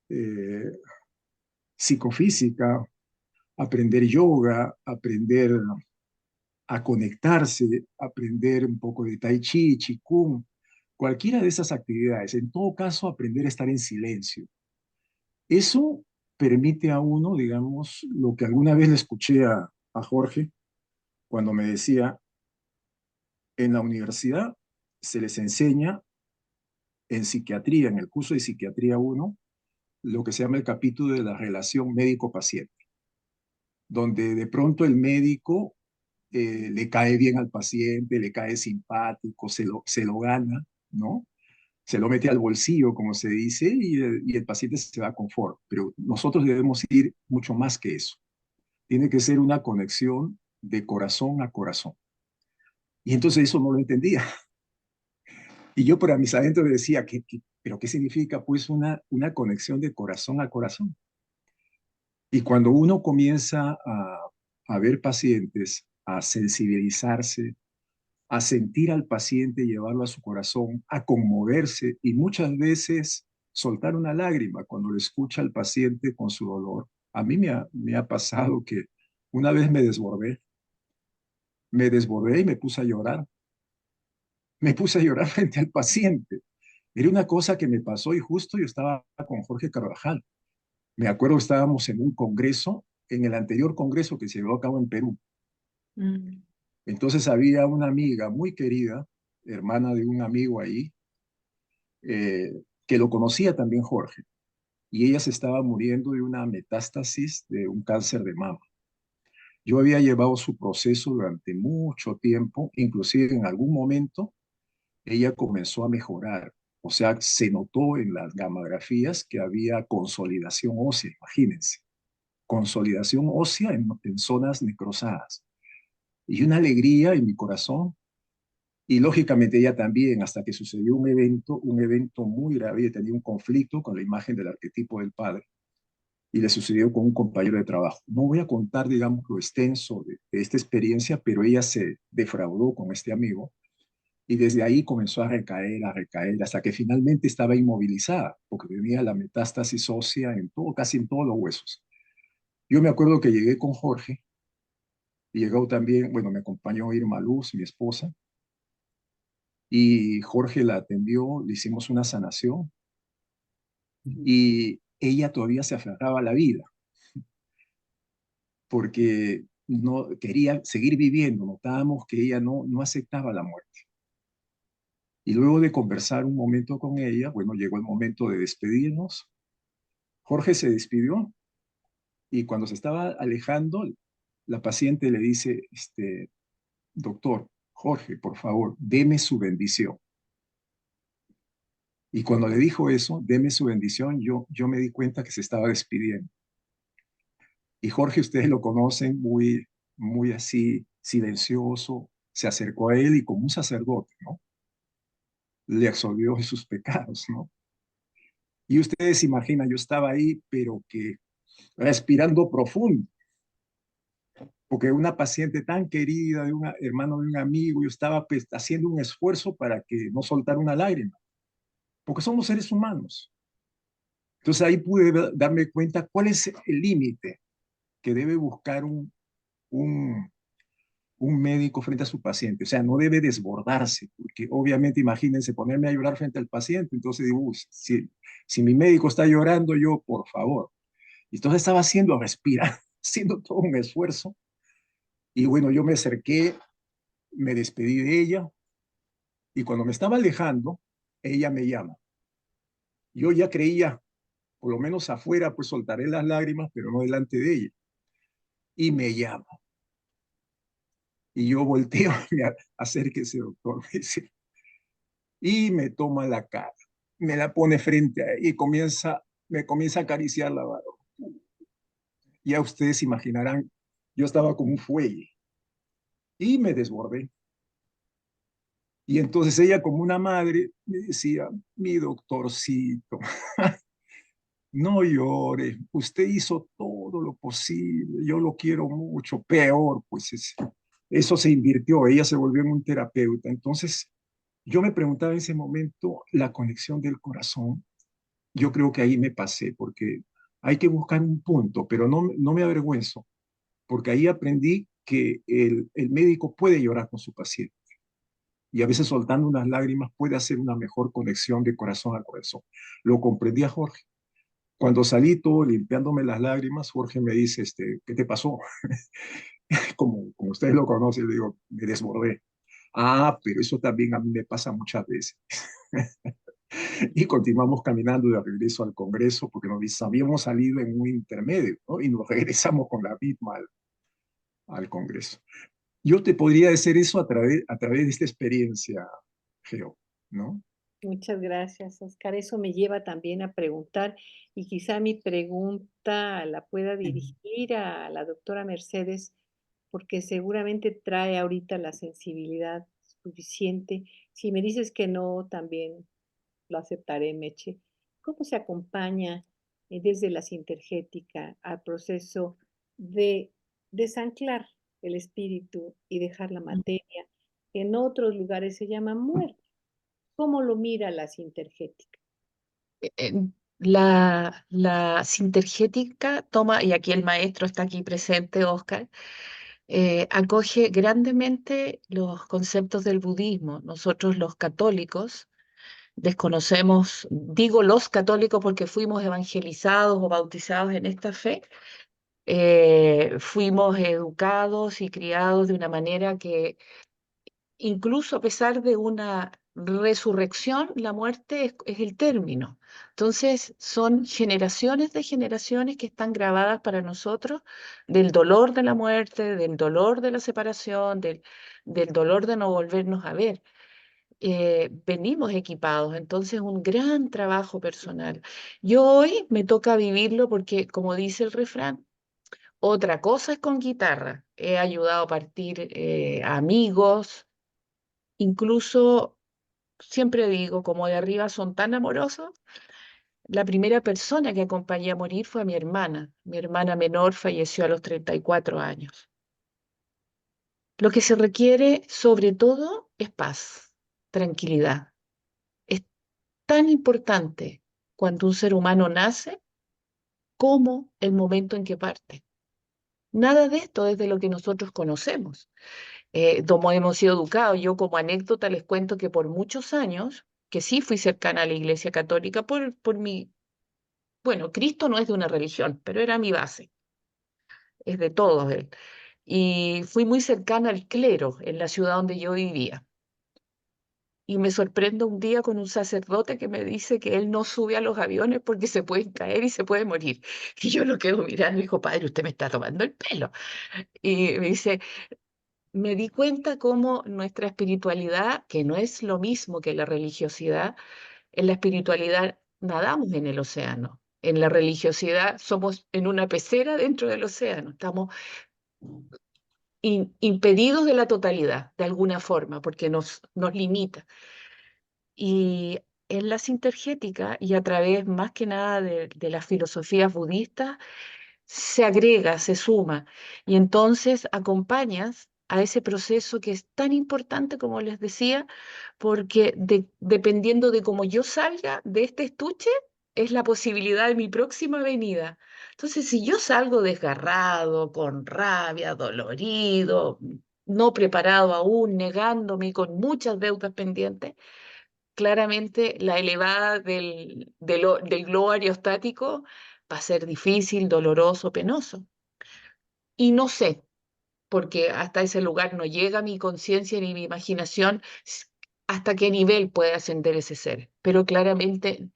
eh, psicofísica, aprender yoga, aprender a conectarse, aprender un poco de tai chi, qigong, cualquiera de esas actividades. En todo caso, aprender a estar en silencio. Eso permite a uno, digamos, lo que alguna vez le escuché a Jorge cuando me decía, en la universidad se les enseña en psiquiatría, en el curso de psiquiatría 1, lo que se llama el capítulo de la relación médico-paciente, donde de pronto el médico le cae bien al paciente, le cae simpático, se lo gana, ¿no? Se lo mete al bolsillo, como se dice, y el paciente se va conforme. Pero nosotros debemos ir mucho más que eso. Tiene que ser una conexión de corazón a corazón. Y entonces eso no lo entendía. Y yo para mis adentros decía, ¿pero qué significa pues una conexión de corazón a corazón? Y cuando uno comienza a ver pacientes, a sensibilizarse, a sentir al paciente, llevarlo a su corazón, a conmoverse y muchas veces soltar una lágrima cuando lo escucha al paciente con su dolor. A mí me ha pasado que una vez me desbordé y me puse a llorar. Me puse a llorar frente al paciente. Era una cosa que me pasó y justo yo estaba con Jorge Carvajal. Me acuerdo que estábamos en un congreso, en el anterior congreso que se llevó a cabo en Perú. Mm. Entonces había una amiga muy querida, hermana de un amigo ahí, que lo conocía también Jorge, y ella se estaba muriendo de una metástasis de un cáncer de mama. Yo había llevado su proceso durante mucho tiempo, inclusive en algún momento ella comenzó a mejorar. O sea, se notó en las gamografías que había consolidación ósea, imagínense, consolidación ósea en zonas necrosadas. Y una alegría en mi corazón. Y lógicamente ella también, hasta que sucedió un evento muy grave, ella tenía un conflicto con la imagen del arquetipo del padre, y le sucedió con un compañero de trabajo. No voy a contar, digamos, lo extenso de esta experiencia, pero ella se defraudó con este amigo, y desde ahí comenzó a recaer, hasta que finalmente estaba inmovilizada, porque tenía la metástasis ósea en todo, casi en todos los huesos. Yo me acuerdo que llegué con Jorge, y llegó también, bueno, me acompañó Irma Luz, mi esposa, y Jorge la atendió, le hicimos una sanación, y ella todavía se aferraba a la vida, porque no quería seguir viviendo, notábamos que ella no aceptaba la muerte. Y luego de conversar un momento con ella, bueno, llegó el momento de despedirnos. Jorge se despidió y cuando se estaba alejando, la paciente le dice, doctor, Jorge, por favor, deme su bendición. Y cuando le dijo eso, deme su bendición, yo me di cuenta que se estaba despidiendo. Y Jorge, ustedes lo conocen, muy así, silencioso, se acercó a él y como un sacerdote, ¿no? Le absolvió de sus pecados, ¿no? Y ustedes imaginan, yo estaba ahí, pero que respirando profundo, porque una paciente tan querida, de un hermano de un amigo, yo estaba pues, haciendo un esfuerzo para que no soltara una lágrima, porque somos seres humanos. Entonces ahí pude darme cuenta cuál es el límite que debe buscar un, un médico frente a su paciente. O sea, no debe desbordarse, porque obviamente imagínense ponerme a llorar frente al paciente. Entonces digo, si mi médico está llorando, yo, por favor. Y entonces estaba haciendo respirar, haciendo todo un esfuerzo. Y bueno, yo me acerqué, me despedí de ella, y cuando me estaba alejando, ella me llama. Yo ya creía, por lo menos afuera, pues soltaré las lágrimas, pero no delante de ella. Y me llama. Y yo volteo, acérquese, doctor, me dice, y me toma la cara, me la pone frente a ella y me comienza a acariciar la barba. Ya ustedes imaginarán, yo estaba como un fuelle y me desbordé. Y entonces ella, como una madre, me decía, mi doctorcito, no llore, usted hizo todo lo posible, yo lo quiero mucho, peor, pues eso se invirtió, ella se volvió en un terapeuta. Entonces, yo me preguntaba en ese momento la conexión del corazón. Yo creo que ahí me pasé, porque hay que buscar un punto, pero no me avergüenzo, porque ahí aprendí que el médico puede llorar con su paciente y a veces soltando unas lágrimas puede hacer una mejor conexión de corazón a corazón. Lo comprendí a Jorge. Cuando salí todo limpiándome las lágrimas, Jorge me dice, ¿qué te pasó? Como ustedes lo conocen, le digo, me desbordé. Ah, pero eso también a mí me pasa muchas veces. y continuamos caminando de regreso al Congreso porque nos habíamos salido en un intermedio, ¿no? Y nos regresamos con la misma al Congreso. Yo te podría decir eso a través de esta experiencia, Geo, ¿no? Muchas gracias, Oscar. Eso me lleva también a preguntar, y quizá mi pregunta la pueda dirigir a la doctora Mercedes, porque seguramente trae ahorita la sensibilidad suficiente. Si me dices que no, también lo aceptaré, Meche. ¿Cómo se acompaña desde la sintergética al proceso de desanclar el espíritu y dejar la materia, que en otros lugares se llama muerte? ¿Cómo lo mira la sintergética? Eh, la sintergética toma, y aquí el maestro está aquí presente, Oscar, acoge grandemente los conceptos del budismo. Nosotros los católicos desconocemos, digo los católicos porque fuimos evangelizados o bautizados en esta fe, fuimos educados y criados de una manera que incluso a pesar de una resurrección, la muerte es el término. Entonces, son generaciones de generaciones que están grabadas para nosotros del dolor de la muerte, del dolor de la separación, del dolor de no volvernos a ver. Venimos equipados, entonces un gran trabajo personal. Yo hoy me toca vivirlo porque, como dice el refrán, otra cosa es con guitarra. He ayudado a partir a amigos. Incluso siempre digo, como de arriba son tan amorosos, la primera persona que acompañé a morir fue a mi hermana. Mi hermana menor falleció a los 34 años. Lo que se requiere sobre todo es paz, tranquilidad. Es tan importante cuando un ser humano nace como el momento en que parte. Nada de esto es de lo que nosotros conocemos. Como hemos sido educados. Yo como anécdota les cuento que por muchos años, que sí fui cercana a la Iglesia Católica por mi, bueno, Cristo no es de una religión, pero era mi base, es de todos él. Y fui muy cercana al clero en la ciudad donde yo vivía. Y me sorprendo un día con un sacerdote que me dice que él no sube a los aviones porque se pueden caer y se puede morir. Y yo lo quedo mirando y digo, padre, usted me está tomando el pelo. Y me dice, me di cuenta cómo nuestra espiritualidad, que no es lo mismo que la religiosidad, en la espiritualidad nadamos en el océano. En la religiosidad somos en una pecera dentro del océano. Estamos impedidos de la totalidad, de alguna forma, porque nos limita. Y en la sintergética, y a través más que nada de las filosofías budistas, se agrega, se suma, y entonces acompañas a ese proceso que es tan importante, como les decía, porque dependiendo de cómo yo salga de este estuche, es la posibilidad de mi próxima venida. Entonces, si yo salgo desgarrado, con rabia, dolorido, no preparado aún, negándome y con muchas deudas pendientes, claramente la elevada del globo aerostático va a ser difícil, doloroso, penoso. Y no sé, porque hasta ese lugar no llega mi conciencia ni mi imaginación, hasta qué nivel puede ascender ese ser. Pero claramente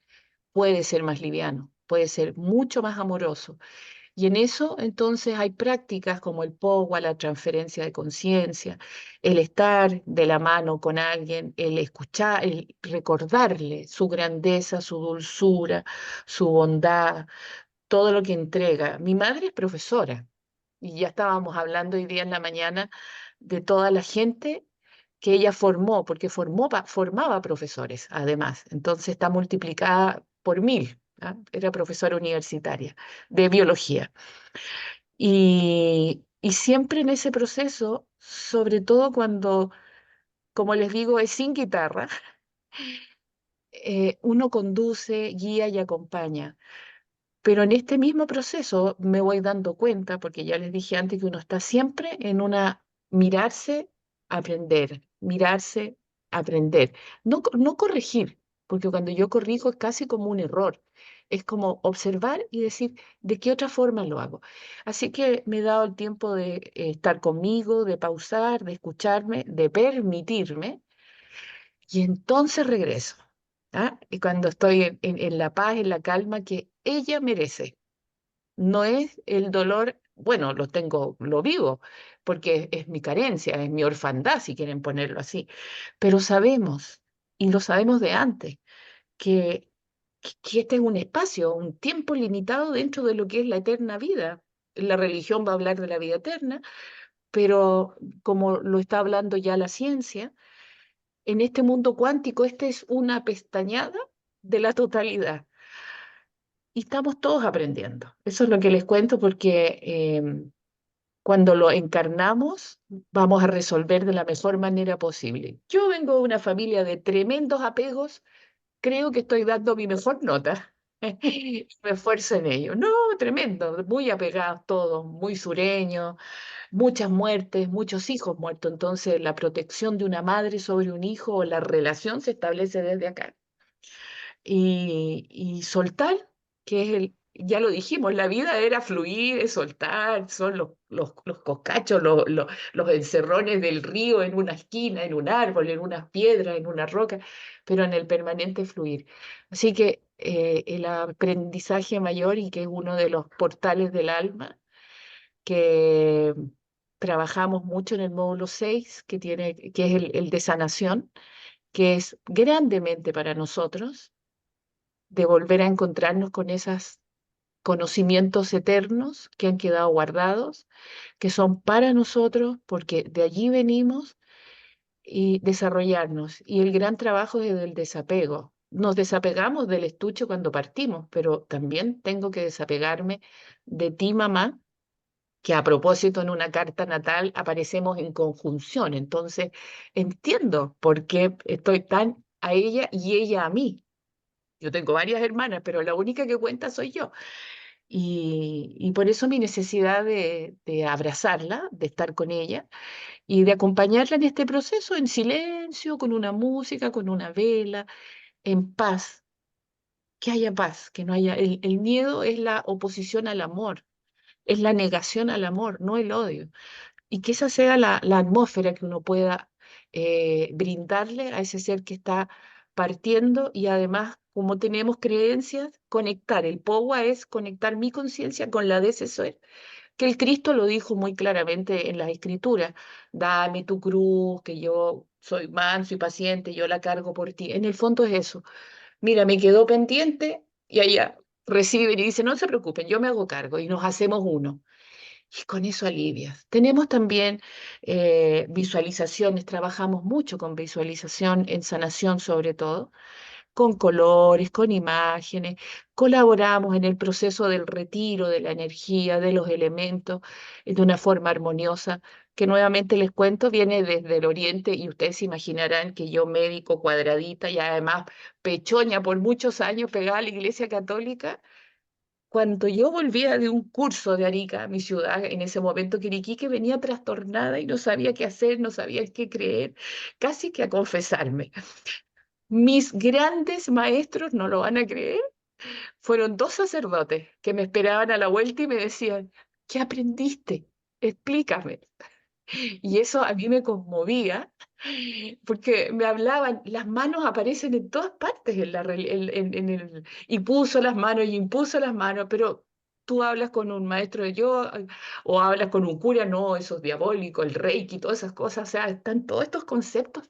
puede ser más liviano, puede ser mucho más amoroso. Y en eso entonces hay prácticas como el POWA, la transferencia de conciencia, el estar de la mano con alguien, el escuchar, el recordarle su grandeza, su dulzura, su bondad, todo lo que entrega. Mi madre es profesora y ya estábamos hablando hoy día en la mañana de toda la gente que ella formó, porque formaba profesores además, entonces está multiplicada por 1000. ¿Ah? Era profesora universitaria de biología. Y siempre en ese proceso, sobre todo cuando, como les digo, es sin guitarra, uno conduce, guía y acompaña. Pero en este mismo proceso me voy dando cuenta, porque ya les dije antes que uno está siempre en una mirarse, aprender. No, no corregir, porque cuando yo corrijo es casi como un error. Es como observar y decir, ¿de qué otra forma lo hago? Así que me he dado el tiempo de estar conmigo, de pausar, de escucharme, de permitirme, y entonces regreso. ¿ah? Y cuando estoy en la paz, en la calma que ella merece. No es el dolor, bueno, lo tengo, lo vivo, porque es mi carencia, es mi orfandad, si quieren ponerlo así. Pero sabemos, y lo sabemos de antes, que, que este es un espacio, un tiempo limitado dentro de lo que es la eterna vida. La religión va a hablar de la vida eterna, pero como lo está hablando ya la ciencia, en este mundo cuántico, este es una pestañada de la totalidad. Y estamos todos aprendiendo. Eso es lo que les cuento porque cuando lo encarnamos vamos a resolver de la mejor manera posible. Yo vengo de una familia de tremendos apegos, creo que estoy dando mi mejor nota. Me esfuerzo en ello. No, tremendo, muy apegados todos, muy sureños, muchas muertes, muchos hijos muertos. Entonces la protección de una madre sobre un hijo o la relación se establece desde acá. Y soltar, que es ya lo dijimos, la vida era fluir, es soltar, son los coscachos, los encerrones del río en una esquina, en un árbol, en unas piedras, en una roca, pero en el permanente fluir. Así que el aprendizaje mayor y que es uno de los portales del alma, que trabajamos mucho en el módulo 6 que es el de sanación, que es grandemente para nosotros de volver a encontrarnos con esos conocimientos eternos que han quedado guardados, que son para nosotros, porque de allí venimos y desarrollarnos. Y el gran trabajo es el desapego. Nos desapegamos del estuche cuando partimos, pero también tengo que desapegarme de ti, mamá, que a propósito en una carta natal aparecemos en conjunción. Entonces, entiendo por qué estoy tan a ella y ella a mí. Yo tengo varias hermanas, pero la única que cuenta soy yo. Y por eso mi necesidad de abrazarla, de estar con ella y de acompañarla en este proceso en silencio, con una música, con una vela, en paz, que haya paz, que no haya... El miedo es la oposición al amor, es la negación al amor, no el odio. Y que esa sea la atmósfera que uno pueda brindarle a ese ser que está partiendo y además, como tenemos creencias, conectar. El POWA es conectar mi conciencia con la de ese ser, que el Cristo lo dijo muy claramente en las Escrituras. Dame tu cruz, que yo soy manso y paciente, yo la cargo por ti. En el fondo es eso. Mira, me quedó pendiente y allá reciben y dicen, no se preocupen, yo me hago cargo y nos hacemos uno. Y con eso alivias. Tenemos también visualizaciones, trabajamos mucho con visualización en sanación sobre todo, con colores, con imágenes, colaboramos en el proceso del retiro de la energía, de los elementos, de una forma armoniosa, que nuevamente les cuento, viene desde el oriente y ustedes se imaginarán que yo médico cuadradita y además pechoña por muchos años pegada a la Iglesia Católica. Cuando yo volvía de un curso de Arica, mi ciudad, en ese momento que Iquique venía trastornada y no sabía qué hacer, no sabía qué creer, casi que a confesarme. Mis grandes maestros, no lo van a creer, fueron dos sacerdotes que me esperaban a la vuelta y me decían, ¿qué aprendiste? Explícame. Y eso a mí me conmovía porque me hablaban, las manos aparecen en todas partes en y puso las manos y impuso las manos, pero tú hablas con un maestro de yoga o hablas con un cura, no, eso es diabólico, el reiki, todas esas cosas, o sea, están todos estos conceptos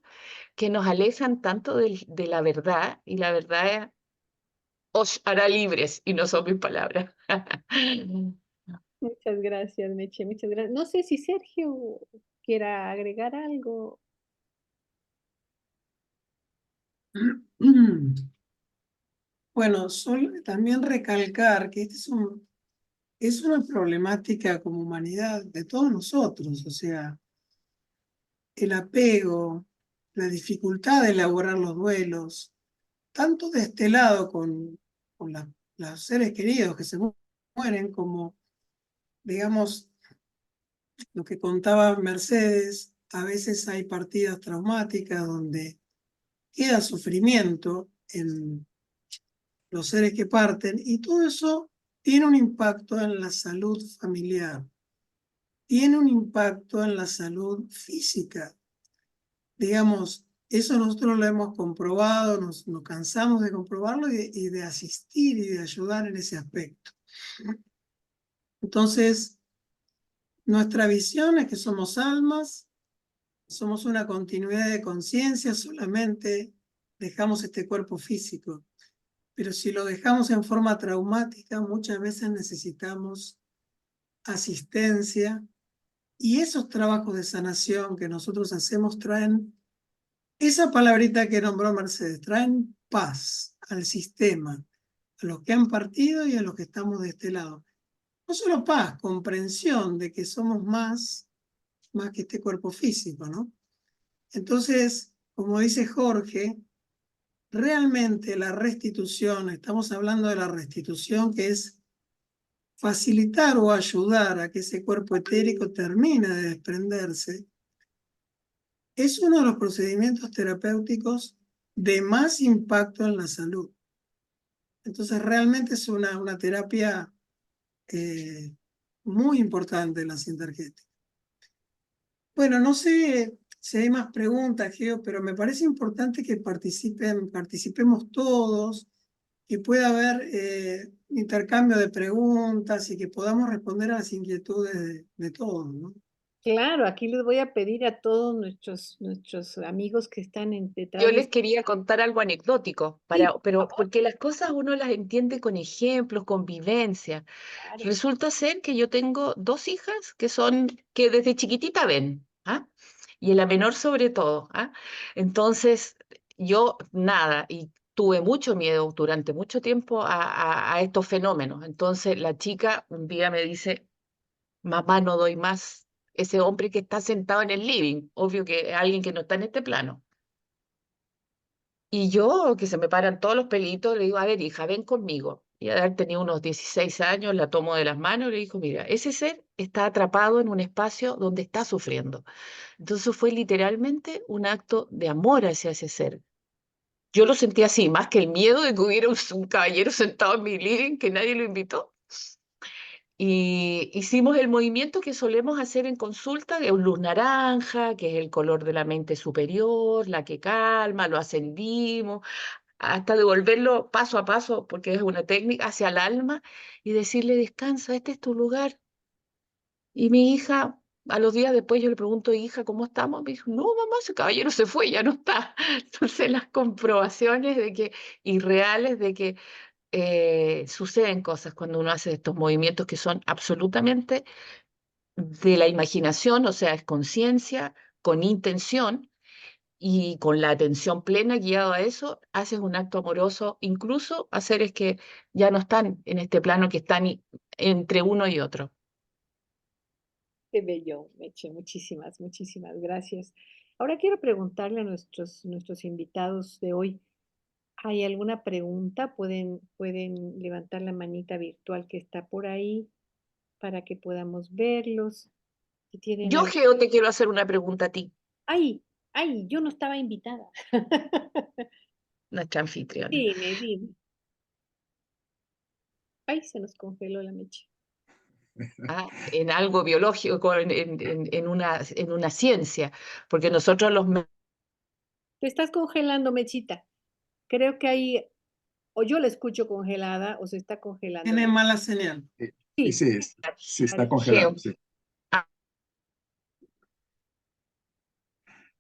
que nos alejan tanto de la verdad y la verdad os hará libres y no son mis palabras. Muchas gracias, Meche, muchas gracias. No sé si Sergio quiera agregar algo. Bueno, también recalcar que es una problemática como humanidad de todos nosotros, o sea, el apego, la dificultad de elaborar los duelos, tanto de este lado con los seres queridos que se mueren, como, digamos, lo que contaba Mercedes, a veces hay partidas traumáticas donde queda sufrimiento en los seres que parten y todo eso tiene un impacto en la salud familiar, tiene un impacto en la salud física. Digamos, Eso nosotros lo hemos comprobado, nos cansamos de comprobarlo y de asistir y de ayudar en ese aspecto. Entonces, nuestra visión es que somos almas, somos una continuidad de conciencia, solamente dejamos este cuerpo físico. Pero si lo dejamos en forma traumática, muchas veces necesitamos asistencia, y esos trabajos de sanación que nosotros hacemos traen, esa palabrita que nombró Mercedes, traen paz al sistema, a los que han partido y a los que estamos de este lado. No solo paz, comprensión de que somos más que este cuerpo físico, ¿no? Entonces, como dice Jorge, realmente la restitución, estamos hablando de la restitución, que es facilitar o ayudar a que ese cuerpo etérico termine de desprenderse, es uno de los procedimientos terapéuticos de más impacto en la salud. Entonces realmente es una terapia muy importante la sintergética. Bueno, no sé si hay más preguntas, Geo, pero me parece importante que participemos todos, que pueda haber intercambio de preguntas y que podamos responder a las inquietudes de todos, ¿no? Claro, aquí les voy a pedir a todos nuestros amigos que están detrás Yo de... les quería contar algo anecdótico, Sí, pero porque las cosas uno las entiende con ejemplos, con vivencia. claro. Resulta ser que yo tengo dos hijas que desde chiquitita ven, ¿ah? Y la menor sobre todo, ¿ah? Entonces, yo nada, y tuve mucho miedo durante mucho tiempo a estos fenómenos. Entonces, la chica un día me dice, mamá, no doy más ese hombre que está sentado en el living, obvio que es alguien que no está en este plano. Y yo, que se me paran todos los pelitos, le digo, a ver, hija, ven conmigo. Y al haber tenido unos 16 años, la tomo de las manos y le digo, mira, ese ser está atrapado en un espacio donde está sufriendo. Entonces fue literalmente un acto de amor hacia ese ser. Yo lo sentí así, más que el miedo de que hubiera un caballero sentado en mi living que nadie lo invitó. Y hicimos el movimiento que solemos hacer en consulta, de luz naranja, que es el color de la mente superior, la que calma, lo ascendimos, hasta devolverlo paso a paso, porque es una técnica, hacia el alma y decirle, descansa, este es tu lugar. Y mi hija, a los días después yo le pregunto, hija, ¿cómo estamos? Me dijo, no, mamá, ese caballero se fue, ya no está. Entonces las comprobaciones de que, irreales de que suceden cosas cuando uno hace estos movimientos que son absolutamente de la imaginación, o sea, es conciencia, con intención y con la atención plena guiado a eso, haces un acto amoroso, incluso a seres que ya no están en este plano, que están entre uno y otro. Qué bello, Meche, muchísimas gracias. Ahora quiero preguntarle a nuestros invitados de hoy, ¿hay alguna pregunta? Pueden levantar la manita virtual que está por ahí para que podamos verlos. Si tienen Yo, algo. Geo, te quiero hacer una pregunta a ti, ¡Ay! ¡Ay! Yo no estaba invitada. nuestra anfitriona. Dime. ¡Ay! Se nos congeló la mecha. Ah, en algo biológico, en una ciencia, porque nosotros Te estás congelando, Mechita. Creo que hay, o yo la escucho congelada, o se está congelando. Tiene mala señal. Sí, Ese es, se está Geo, congelando. Sí.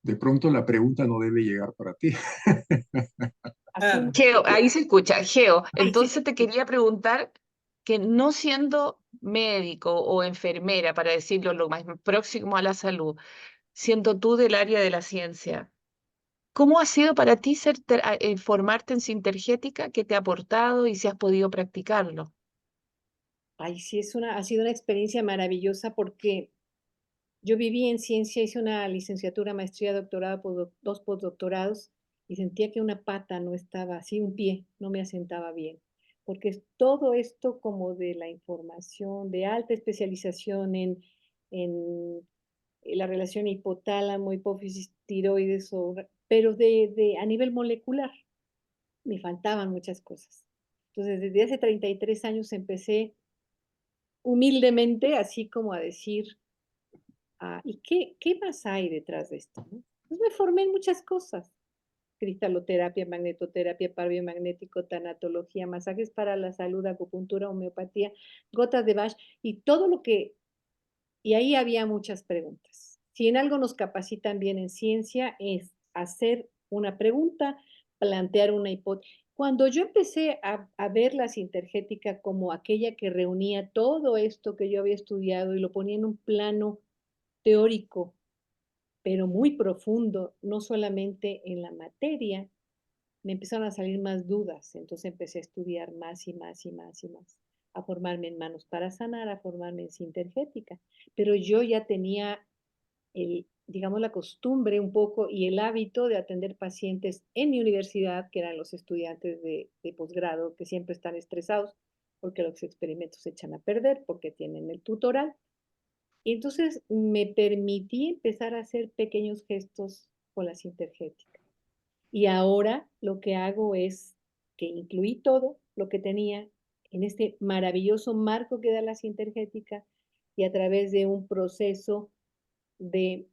De pronto la pregunta no debe llegar para ti. asumo. Geo, ahí se escucha, Geo. Ay, sí, Entonces te quería preguntar que no siendo médico o enfermera, para decirlo lo más próximo a la salud, siendo tú del área de la ciencia, ¿cómo ha sido para ti formarte en Sintergética? ¿Qué te ha aportado y si has podido practicarlo? ay, sí, ha sido una experiencia maravillosa porque yo viví en ciencia, hice una licenciatura, maestría, doctorado, dos postdoctorados y sentía que una pata no estaba, así un pie, no me asentaba bien. Porque es todo esto como de la información, de alta especialización en la relación hipotálamo, hipófisis, tiroides, pero a nivel molecular me faltaban muchas cosas. Entonces, desde hace 33 años empecé humildemente, así como a decir, ¿y qué más hay detrás de esto? ¿No? Pues me formé en muchas cosas. cristaloterapia, magnetoterapia, par biomagnético, tanatología, masajes para la salud, acupuntura, homeopatía, gotas de Bach y todo lo que... Y ahí había muchas preguntas. Si en algo nos capacitan bien en ciencia es hacer una pregunta, plantear una hipótesis. Cuando yo empecé a ver la sintergética como aquella que reunía todo esto que yo había estudiado y lo ponía en un plano teórico, pero muy profundo, no solamente en la materia, me empezaron a salir más dudas. Entonces empecé a estudiar más y más y más y más, a formarme en manos para sanar, a formarme en sintergética. Pero yo ya tenía digamos, la costumbre un poco y el hábito de atender pacientes en mi universidad, que eran los estudiantes de posgrado, que siempre están estresados porque los experimentos se echan a perder, porque tienen el tutoral. Y entonces me permití empezar a hacer pequeños gestos con la sintergética. Y ahora lo que hago es que incluí todo lo que tenía en este maravilloso marco que da la sintergética y a través de un proceso de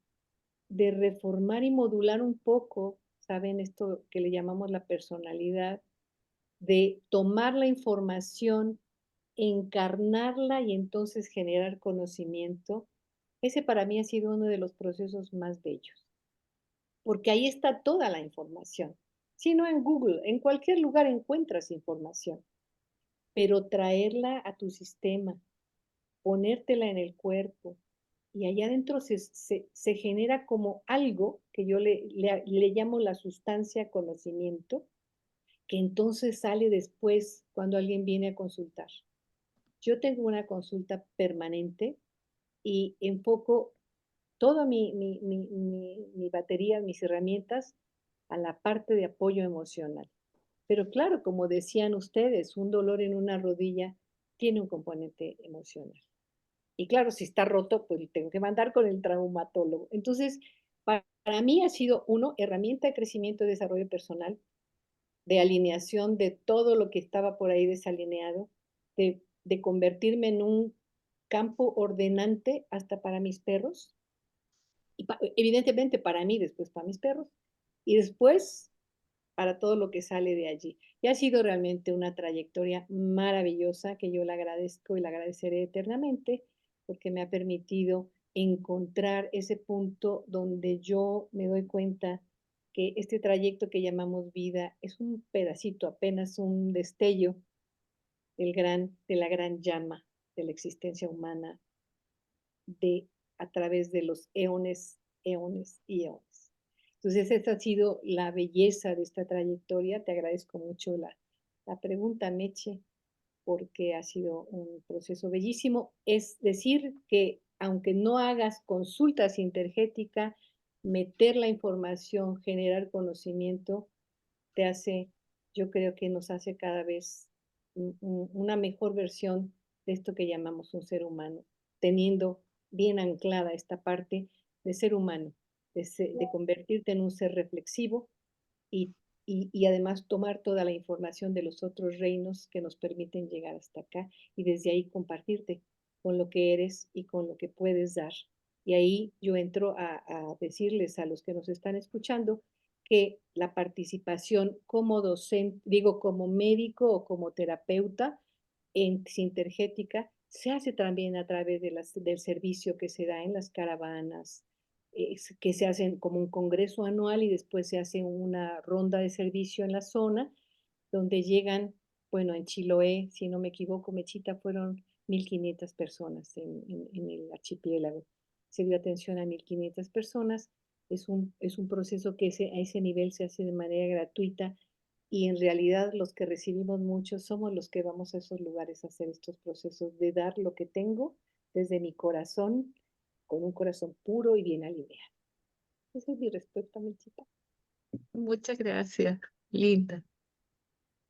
reformar y modular un poco, ¿saben? Esto que le llamamos la personalidad, de tomar la información, encarnarla y entonces generar conocimiento. Ese para mí ha sido uno de los procesos más bellos, porque ahí está toda la información. Si no en Google, en cualquier lugar encuentras información, pero traerla a tu sistema, ponértela en el cuerpo, y allá adentro se genera como algo que yo le llamo la sustancia conocimiento, que entonces sale después cuando alguien viene a consultar. Yo tengo una consulta permanente y enfoco toda mi batería, mis herramientas a la parte de apoyo emocional. Pero claro, como decían ustedes, un dolor en una rodilla tiene un componente emocional. Y claro, si está roto, pues tengo que mandar con el traumatólogo. Entonces, para mí ha sido, uno, herramienta de crecimiento y desarrollo personal, de alineación de todo lo que estaba por ahí desalineado, de convertirme en un campo ordenante hasta para mis perros, y evidentemente para mí, después para mis perros, y después para todo lo que sale de allí. Y ha sido realmente una trayectoria maravillosa que yo le agradezco y le agradeceré eternamente porque me ha permitido encontrar ese punto donde yo me doy cuenta que este trayecto que llamamos vida es un pedacito, apenas un destello de la gran llama de la existencia humana a través de los eones, eones y eones. Entonces, esta ha sido la belleza de esta trayectoria. Te agradezco mucho la pregunta, Meche, porque ha sido un proceso bellísimo. Es decir, que aunque no hagas consultas intergética, meter la información, generar conocimiento, te hace, yo creo que nos hace cada vez una mejor versión de esto que llamamos un ser humano, teniendo bien anclada esta parte de ser humano, de convertirte en un ser reflexivo y, y además tomar toda la información de los otros reinos que nos permiten llegar hasta acá y desde ahí compartirte con lo que eres y con lo que puedes dar. Y ahí yo entro a decirles a los que nos están escuchando que la participación como docente, digo como médico o como terapeuta en sintergética, se hace también a través del servicio que se da en las caravanas, que se hacen como un congreso anual y después se hace una ronda de servicio en la zona, donde llegan, bueno, en Chiloé, si no me equivoco, Mechita, fueron 1.500 personas en el archipiélago. Se dio atención a 1.500 personas. Es un proceso que a ese nivel se hace de manera gratuita y en realidad los que recibimos mucho somos los que vamos a esos lugares a hacer estos procesos de dar lo que tengo desde mi corazón, con un corazón puro y bien alineado. Esa es mi respuesta, Mechita. Muchas gracias, linda.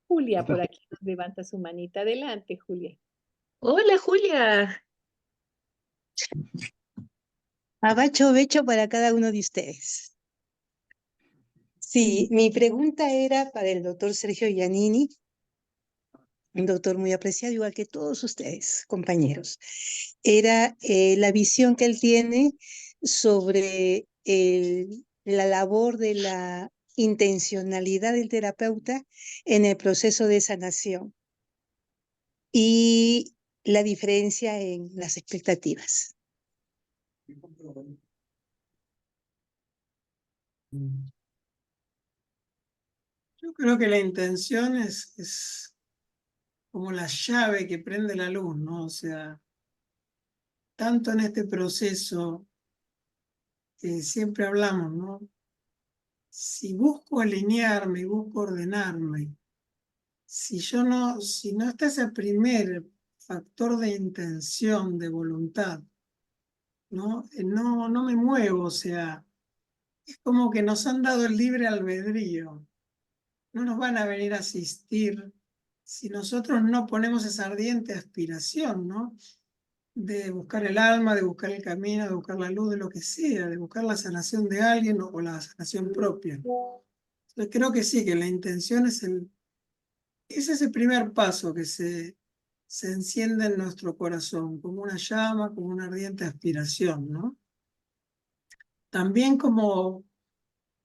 Julia por aquí nos levanta su manita. Adelante, Julia. Hola, Julia. Abacho becho para cada uno de ustedes. Sí, mi pregunta era para el doctor Sergio Giannini, un doctor muy apreciado, igual que todos ustedes, compañeros. Era la visión que él tiene sobre la labor de la intencionalidad del terapeuta en el proceso de sanación y la diferencia en las expectativas. Yo creo que la intención es como la llave que prende la luz, ¿no? O sea, tanto en este proceso que siempre hablamos, ¿no? Si busco alinearme y busco ordenarme, si no está ese primer factor de intención, de voluntad, ¿no? No me muevo, o sea, es como que nos han dado el libre albedrío. No nos van a venir a asistir si nosotros no ponemos esa ardiente aspiración, ¿no? De buscar el alma, de buscar el camino, de buscar la luz, de lo que sea, de buscar la sanación de alguien o la sanación propia. Yo creo que sí, que la intención es ese primer paso que se enciende en nuestro corazón, como una llama, como una ardiente aspiración, ¿no? También como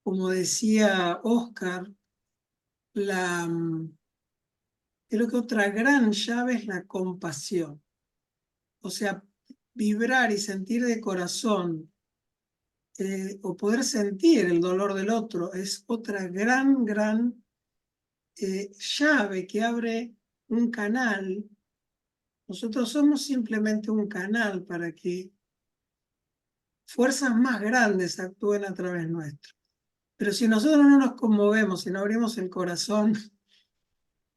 decía Oscar, creo que otra gran llave es la compasión. O sea, vibrar y sentir de corazón o poder sentir el dolor del otro es otra gran llave que abre un canal. Nosotros somos simplemente un canal para que fuerzas más grandes actúen a través nuestro. Pero si nosotros no nos conmovemos, si no abrimos el corazón,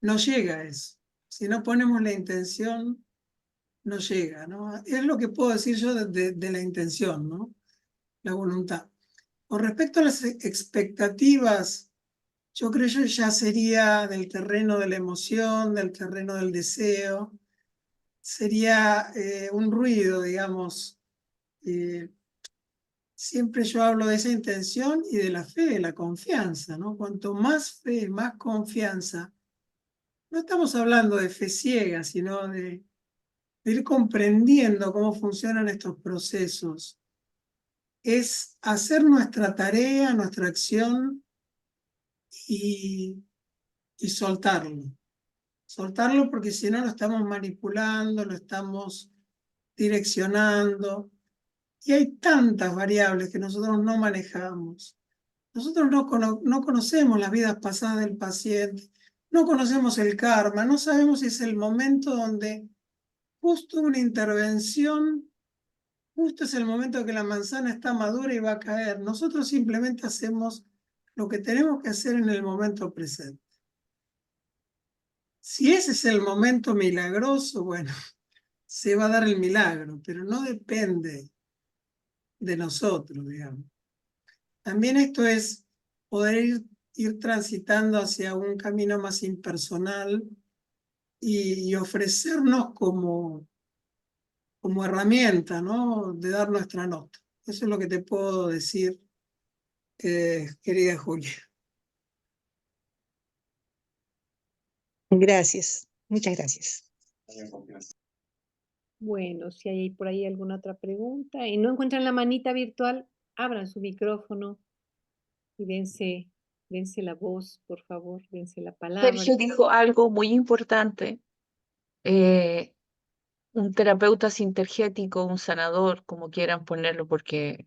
no llega a eso. Si no ponemos la intención, no llega, ¿no? Es lo que puedo decir yo de la intención, ¿no? La voluntad. Con respecto a las expectativas, yo creo que ya sería del terreno de la emoción, del terreno del deseo, sería un ruido, digamos. Siempre yo hablo de esa intención y de la fe, de la confianza, ¿no? Cuanto más fe, más confianza. No estamos hablando de fe ciega, sino de ir comprendiendo cómo funcionan estos procesos. Es hacer nuestra tarea, nuestra acción y soltarlo. Soltarlo porque si no lo estamos manipulando, lo estamos direccionando. Y hay tantas variables que nosotros no manejamos. Nosotros no conocemos las vidas pasadas del paciente, no conocemos el karma, no sabemos si es el momento donde justo una intervención, justo es el momento que la manzana está madura y va a caer. Nosotros simplemente hacemos lo que tenemos que hacer en el momento presente. Si ese es el momento milagroso, bueno, se va a dar el milagro, pero no depende de nosotros, digamos. También esto es poder ir transitando hacia un camino más impersonal y ofrecernos como herramienta, ¿no? De dar nuestra nota. Eso es lo que te puedo decir, querida Julia. Gracias, muchas gracias. Bueno, si hay por ahí alguna otra pregunta y no encuentran la manita virtual, abran su micrófono y dense la voz, por favor, dense la palabra. Sergio dijo algo muy importante. Un terapeuta sintergético, un sanador, como quieran ponerlo, porque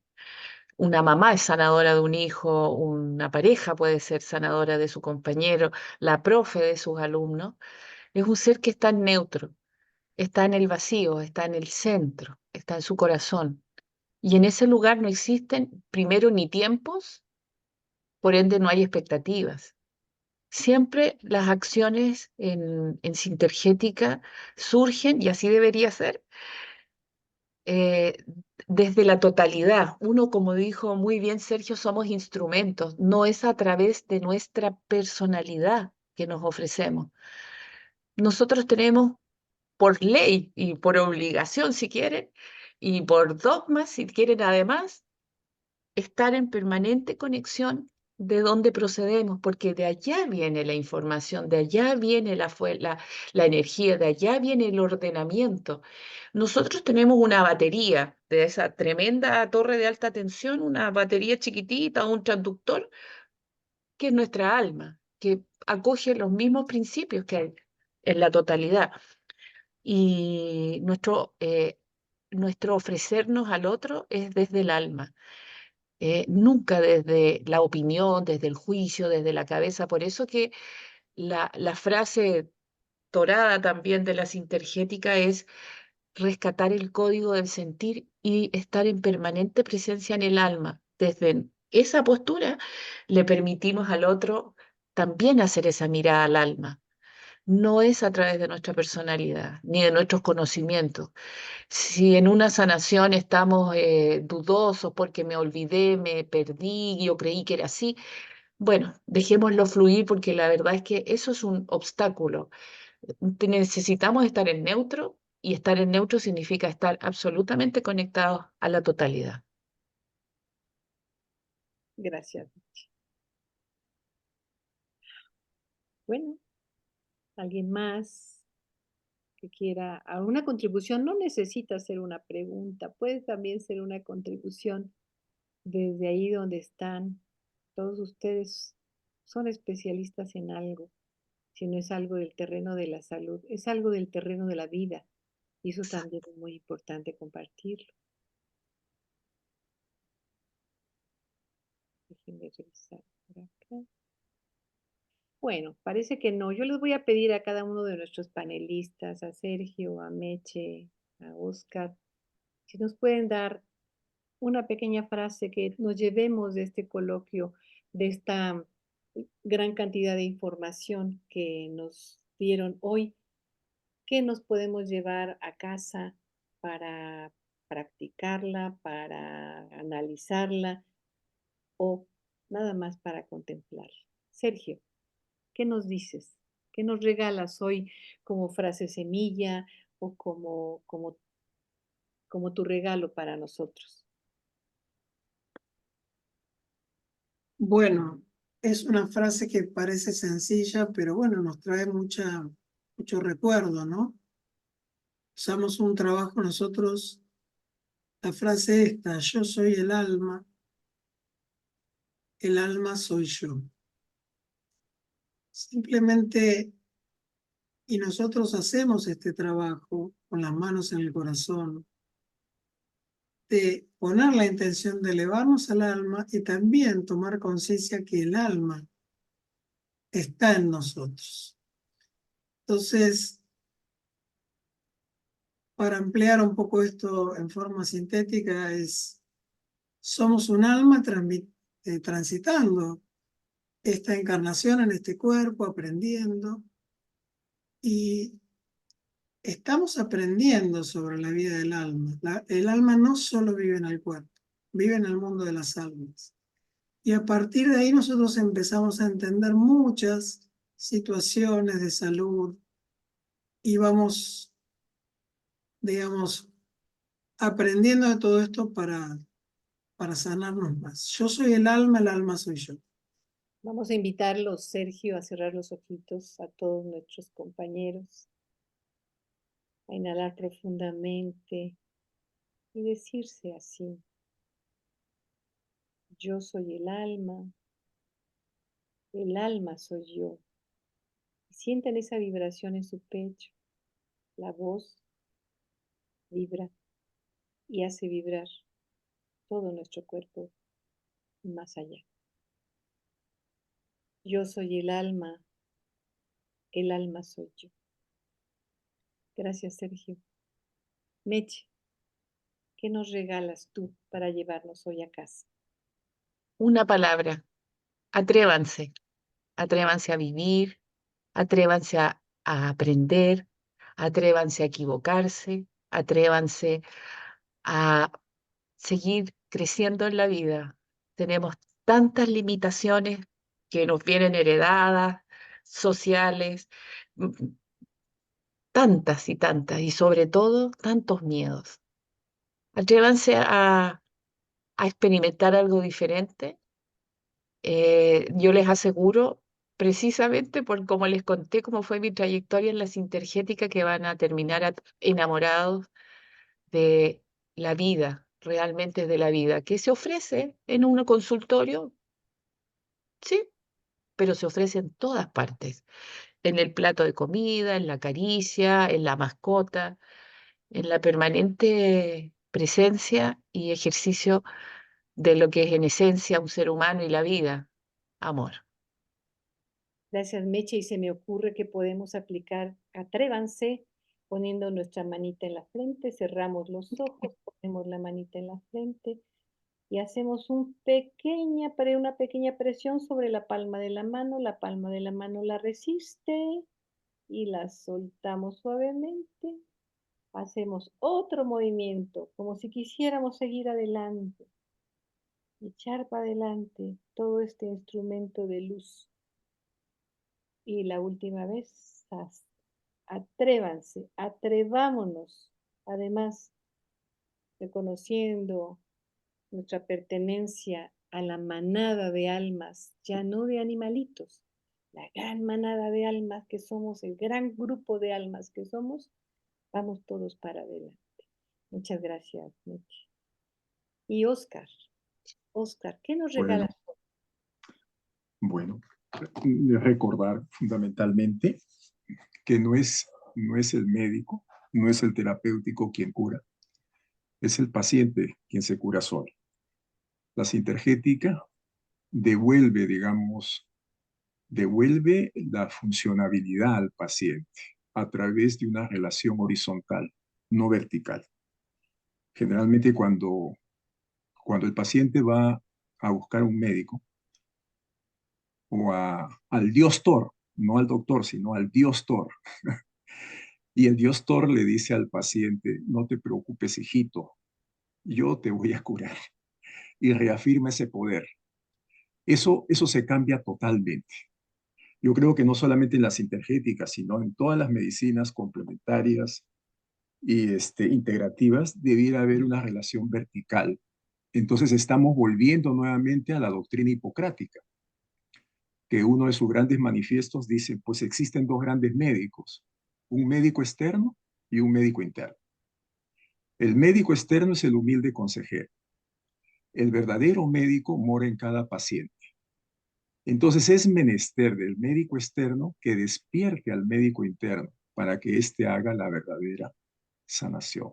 una mamá es sanadora de un hijo, una pareja puede ser sanadora de su compañero, la profe de sus alumnos. Es un ser que está neutro, está en el vacío, está en el centro, está en su corazón. Y en ese lugar no existen, primero, ni tiempos, por ende no hay expectativas. Siempre las acciones en sintergética surgen, y así debería ser, eh, desde la totalidad. Uno, como dijo muy bien Sergio, somos instrumentos, no es a través de nuestra personalidad que nos ofrecemos. Nosotros tenemos por ley y por obligación, si quieren, y por dogma, si quieren además, estar en permanente conexión de dónde procedemos, porque de allá viene la información, de allá viene la energía, de allá viene el ordenamiento. Nosotros tenemos una batería de esa tremenda torre de alta tensión, una batería chiquitita, un transductor, que es nuestra alma, que acoge los mismos principios que hay en la totalidad. Y nuestro ofrecernos al otro es desde el alma, nunca desde la opinión, desde el juicio, desde la cabeza. Por eso que la frase torada también de la sintergética es rescatar el código del sentir y estar en permanente presencia en el alma. Desde esa postura le permitimos al otro también hacer esa mirada al alma. No es a través de nuestra personalidad ni de nuestros conocimientos. Si en una sanación estamos dudosos porque me olvidé, me perdí, yo creí que era así, bueno, dejémoslo fluir porque la verdad es que eso es un obstáculo. Necesitamos estar en neutro y estar en neutro significa estar absolutamente conectados a la totalidad. Gracias. Bueno, ¿alguien más que quiera alguna contribución? No necesita ser una pregunta, puede también ser una contribución desde ahí donde están. Todos ustedes son especialistas en algo, si no es algo del terreno de la salud, es algo del terreno de la vida. Y eso también es muy importante compartirlo. Déjenme revisar por acá. Bueno, parece que no. Yo les voy a pedir a cada uno de nuestros panelistas, a Sergio, a Meche, a Oscar, si nos pueden dar una pequeña frase que nos llevemos de este coloquio, de esta gran cantidad de información que nos dieron hoy, que nos podemos llevar a casa para practicarla, para analizarla o nada más para contemplarla. Sergio, ¿qué nos dices? ¿Qué nos regalas hoy como frase semilla o como tu regalo para nosotros? Bueno, es una frase que parece sencilla, pero bueno, nos trae mucho recuerdo, ¿no? Usamos un trabajo nosotros, la frase esta: yo soy el alma soy yo. Simplemente, y nosotros hacemos este trabajo con las manos en el corazón, de poner la intención de elevarnos al alma y también tomar conciencia que el alma está en nosotros. Entonces, para ampliar un poco esto en forma sintética, somos un alma transitando esta encarnación en este cuerpo, aprendiendo, y estamos aprendiendo sobre la vida del alma. El alma no solo vive en el cuerpo, vive en el mundo de las almas. Y a partir de ahí nosotros empezamos a entender muchas situaciones de salud y vamos, digamos, aprendiendo de todo esto para sanarnos más. Yo soy el alma soy yo. Vamos a invitarlos, Sergio, a cerrar los ojitos a todos nuestros compañeros, a inhalar profundamente y decirse así: yo soy el alma soy yo. Y sientan esa vibración en su pecho. La voz vibra y hace vibrar todo nuestro cuerpo y más allá. Yo soy el alma soy yo. Gracias, Sergio. Meche, ¿qué nos regalas tú para llevarnos hoy a casa? Una palabra, atrévanse, atrévanse a vivir, atrévanse a aprender, atrévanse a equivocarse, atrévanse a seguir creciendo en la vida. Tenemos tantas limitaciones que nos vienen heredadas, sociales, tantas y tantas, y sobre todo tantos miedos. Atrévanse a experimentar algo diferente. Yo les aseguro, precisamente por como les conté cómo fue mi trayectoria en la sintergética, que van a terminar enamorados de la vida, realmente de la vida, que se ofrece en un consultorio, sí, pero se ofrece en todas partes, en el plato de comida, en la caricia, en la mascota, en la permanente presencia y ejercicio de lo que es en esencia un ser humano y la vida, amor. Gracias, Meche. Y se me ocurre que podemos aplicar atrévanse poniendo nuestra manita en la frente, cerramos los ojos, ponemos la manita en la frente y hacemos una pequeña presión sobre la palma de la palma de la mano la resiste y la soltamos suavemente. Hacemos otro movimiento, como si quisiéramos seguir adelante, echar para adelante todo este instrumento de luz. Y la última vez, atrévanse, atrevámonos, además, reconociendo nuestra pertenencia a la manada de almas, ya no de animalitos, la gran manada de almas que somos, el gran grupo de almas que somos, vamos todos para adelante. Muchas gracias, Meche. Y Oscar, ¿qué nos regalas? Bueno, recordar fundamentalmente que no es el médico, no es el terapéutico quien cura, es el paciente quien se cura solo. La sintergética devuelve, digamos, devuelve la funcionabilidad al paciente a través de una relación horizontal, no vertical. Generalmente cuando el paciente va a buscar un médico o al Dios Thor, no al doctor, sino al Dios Thor, y el Dios Thor le dice al paciente, no te preocupes, hijito, yo te voy a curar, y reafirma ese poder. Eso se cambia totalmente. Yo creo que no solamente en las sintergéticas, sino en todas las medicinas complementarias y integrativas, debiera haber una relación vertical. Entonces estamos volviendo nuevamente a la doctrina hipocrática, que uno de sus grandes manifiestos dice, pues existen dos grandes médicos, un médico externo y un médico interno. El médico externo es el humilde consejero. El verdadero médico mora en cada paciente. Entonces es menester del médico externo que despierte al médico interno para que éste haga la verdadera sanación.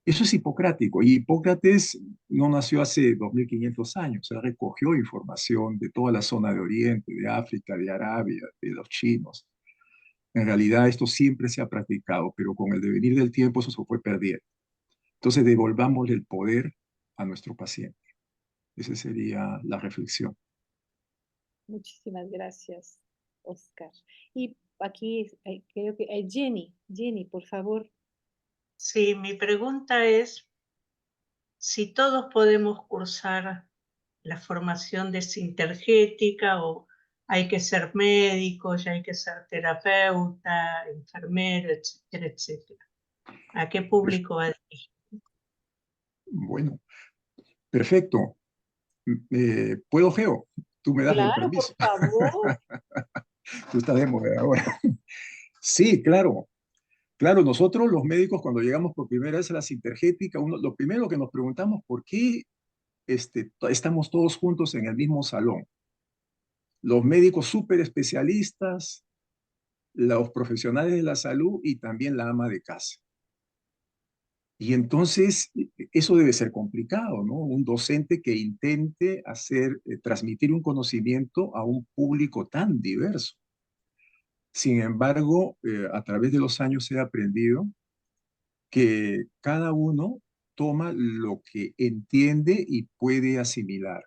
Eso es hipocrático, y Hipócrates no nació hace 2500 años, él recogió información de toda la zona de Oriente, de África, de Arabia, de los chinos. En realidad esto siempre se ha practicado, pero con el devenir del tiempo eso se fue perdiendo. Entonces devolvamos el poder a nuestro paciente. Esa sería la reflexión. Muchísimas gracias, Oscar. Y aquí creo que hay Jenny, por favor. Sí, mi pregunta es si todos podemos cursar la formación de sintergética o hay que ser médico, ya hay que ser terapeuta, enfermero, etcétera, etcétera. ¿A qué público va dirigido? Bueno, perfecto. ¿Puedo, Geo? Tú me das el Claro, por permiso. favor. Tú estás de moderadora. Sí, claro. Claro, nosotros los médicos cuando llegamos por primera vez a la sintergética, lo primero que nos preguntamos, ¿por qué estamos todos juntos en el mismo salón? Los médicos súper especialistas, los profesionales de la salud y también la ama de casa. Y entonces eso debe ser complicado, ¿no? Un docente que intente transmitir un conocimiento a un público tan diverso. Sin embargo, a través de los años he aprendido que cada uno toma lo que entiende y puede asimilar.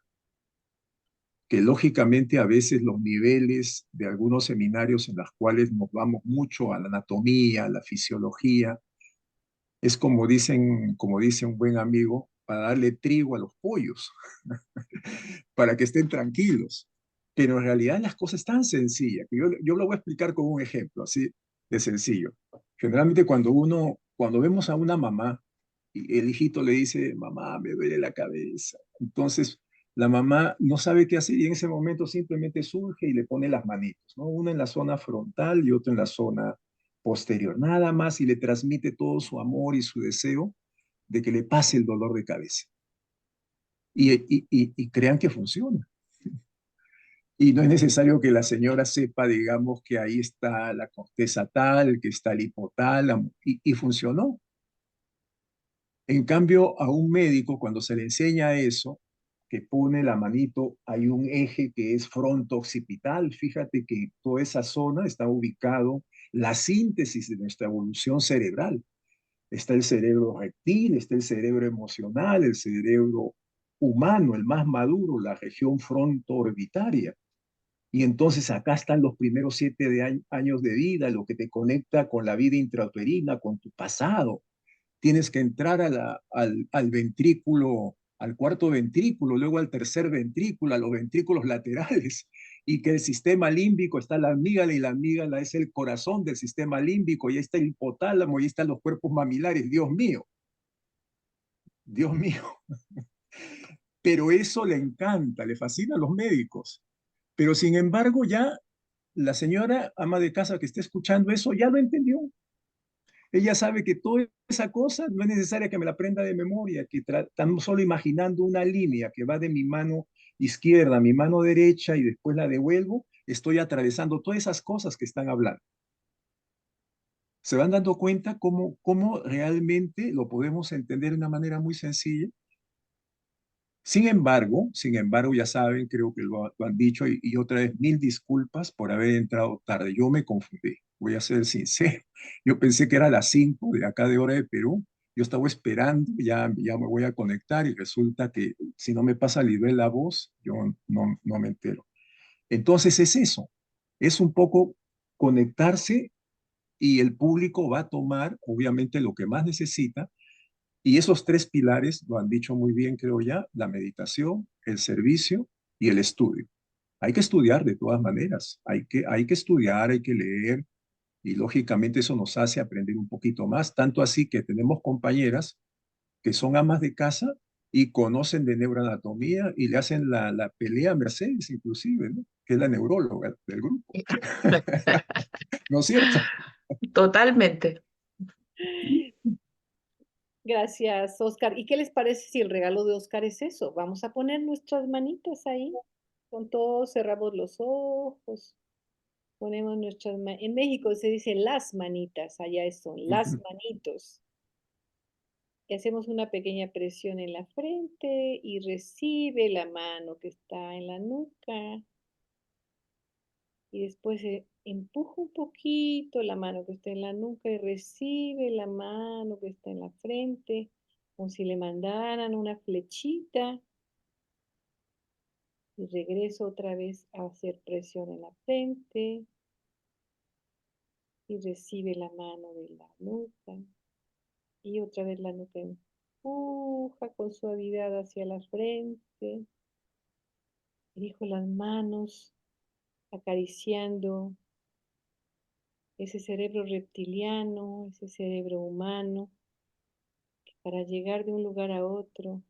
Que lógicamente a veces los niveles de algunos seminarios en los cuales nos vamos mucho a la anatomía, a la fisiología, es como dice un buen amigo, para darle trigo a los pollos, para que estén tranquilos. Pero en realidad las cosas tan sencillas, que yo lo voy a explicar con un ejemplo así de sencillo. Generalmente cuando vemos a una mamá y el hijito le dice, mamá, me duele la cabeza. Entonces la mamá no sabe qué hacer y en ese momento simplemente surge y le pone las manitos, ¿no? Una en la zona frontal y otra en la zona posterior, nada más, y le transmite todo su amor y su deseo de que le pase el dolor de cabeza. Y crean que funciona. Y no es necesario que la señora sepa, digamos, que ahí está la corteza tal, que está el hipotálamo, y funcionó. En cambio, a un médico, cuando se le enseña eso, que pone la manito, hay un eje que es fronto-occipital. Fíjate que toda esa zona está ubicado, la síntesis de nuestra evolución cerebral. Está el cerebro reptil, está el cerebro emocional, el cerebro humano, el más maduro, la región fronto-orbitaria. Y entonces acá están los primeros 7 años de vida, lo que te conecta con la vida intrauterina, con tu pasado. Tienes que entrar al ventrículo, al cuarto ventrículo, luego al tercer ventrículo, a los ventrículos laterales, y que el sistema límbico está la amígdala, y la amígdala es el corazón del sistema límbico, y ahí está el hipotálamo, y ahí están los cuerpos mamilares. Dios mío, Dios mío. Pero eso le encanta, le fascina a los médicos. Pero sin embargo, ya la señora ama de casa que está escuchando eso ya lo entendió. Ella sabe que toda esa cosa no es necesaria que me la aprenda de memoria, que estamos solo imaginando una línea que va de mi mano izquierda a mi mano derecha y después la devuelvo, estoy atravesando todas esas cosas que están hablando. ¿Se van dando cuenta cómo realmente lo podemos entender de una manera muy sencilla? Sin embargo, ya saben, creo que lo han dicho, y otra vez, mil disculpas por haber entrado tarde. Yo me confundí, voy a ser sincero. Yo pensé que era las 5 de acá de hora de Perú. Yo estaba esperando, ya me voy a conectar y resulta que si no me pasa a nivel la voz, yo no me entero. Entonces es eso, es un poco conectarse, y el público va a tomar, obviamente, lo que más necesita, y esos tres pilares lo han dicho muy bien, creo ya: la meditación, el servicio y el estudio. Hay que estudiar de todas maneras, hay que estudiar, hay que leer, y lógicamente eso nos hace aprender un poquito más, tanto así que tenemos compañeras que son amas de casa y conocen de neuroanatomía y le hacen la pelea a Mercedes, inclusive, ¿no? Que es la neuróloga del grupo. ¿No es cierto? Totalmente. Gracias, Oscar. ¿Y qué les parece si el regalo de Oscar es eso? Vamos a poner nuestras manitas ahí, con todos, cerramos los ojos, ponemos nuestras manos. En México se dice las manitas, allá son las manitos. Y hacemos una pequeña presión en la frente y recibe la mano que está en la nuca. Y después empuja un poquito la mano que está en la nuca y recibe la mano que está en la frente, como si le mandaran una flechita. Y regreso otra vez a hacer presión en la frente. Y recibe la mano de la nuca. Y otra vez la nuca empuja con suavidad hacia la frente. Dirijo las manos acariciando ese cerebro reptiliano, ese cerebro humano, que para llegar de un lugar a otro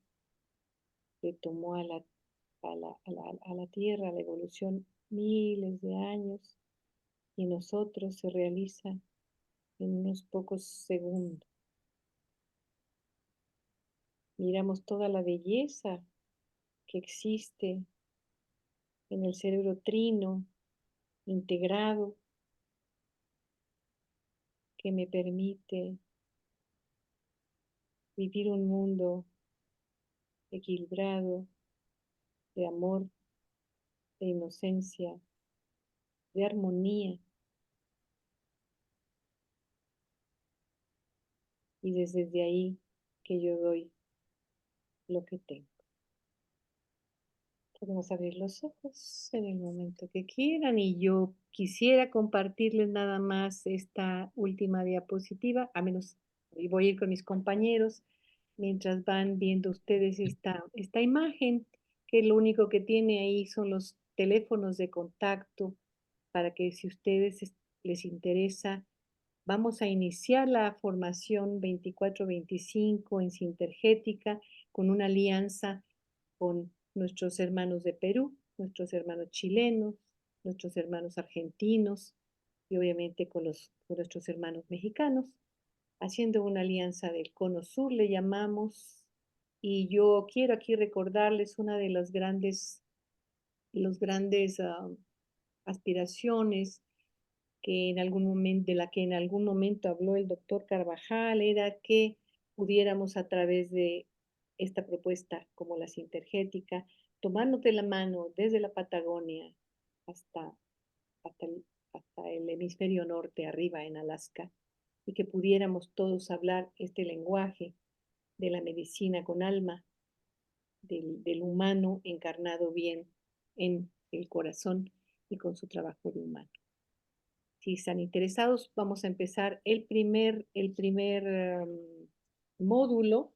le tomó a la Tierra, a la evolución, miles de años, y nosotros se realiza en unos pocos segundos. Miramos toda la belleza que existe en el cerebro trino, integrado, que me permite vivir un mundo equilibrado de amor, de inocencia, de armonía. Y desde ahí que yo doy lo que tengo. Podemos abrir los ojos en el momento que quieran, y yo quisiera compartirles nada más esta última diapositiva, a menos, y voy a ir con mis compañeros mientras van viendo ustedes esta imagen, que lo único que tiene ahí son los teléfonos de contacto para que, si ustedes les interesa, vamos a iniciar la formación 24-25 en Sintergética con una alianza con nuestros hermanos de Perú, nuestros hermanos chilenos, nuestros hermanos argentinos y obviamente con nuestros hermanos mexicanos, haciendo una alianza del Cono Sur, le llamamos. Y yo quiero aquí recordarles una de las grandes los grandes aspiraciones que en algún momento, de la que en algún momento habló el doctor Carvajal, era que pudiéramos a través de esta propuesta como la sintergética, tomarnos de la mano desde la Patagonia hasta, hasta el hemisferio norte, arriba en Alaska, y que pudiéramos todos hablar este lenguaje de la medicina con alma, del humano encarnado bien en el corazón y con su trabajo de humano. Si están interesados, vamos a empezar el primer módulo.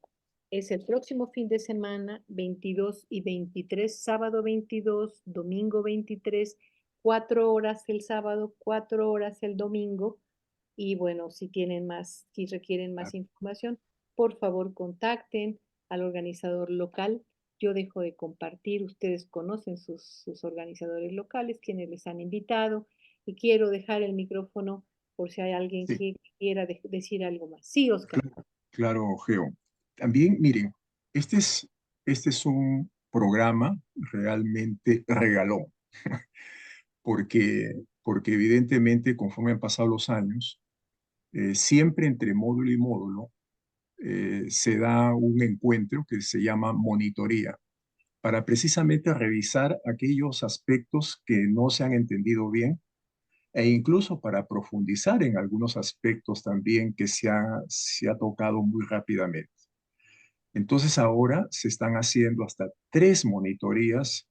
Es el próximo fin de semana, 22 y 23, sábado 22, domingo 23, 4 horas el sábado, 4 horas el domingo. Y bueno, si tienen más, si requieren más información, por favor contacten al organizador local. Yo dejo de compartir, ustedes conocen sus organizadores locales, quienes les han invitado, y quiero dejar el micrófono por si hay alguien Sí, que quiera decir algo más. Sí, Oscar. claro, Geo. También, miren, este es un programa realmente regalón, porque evidentemente conforme han pasado los años, siempre entre módulo y módulo se da un encuentro que se llama monitoría, para precisamente revisar aquellos aspectos que no se han entendido bien e incluso para profundizar en algunos aspectos también que se ha tocado muy rápidamente. Entonces ahora se están haciendo hasta 3 monitorías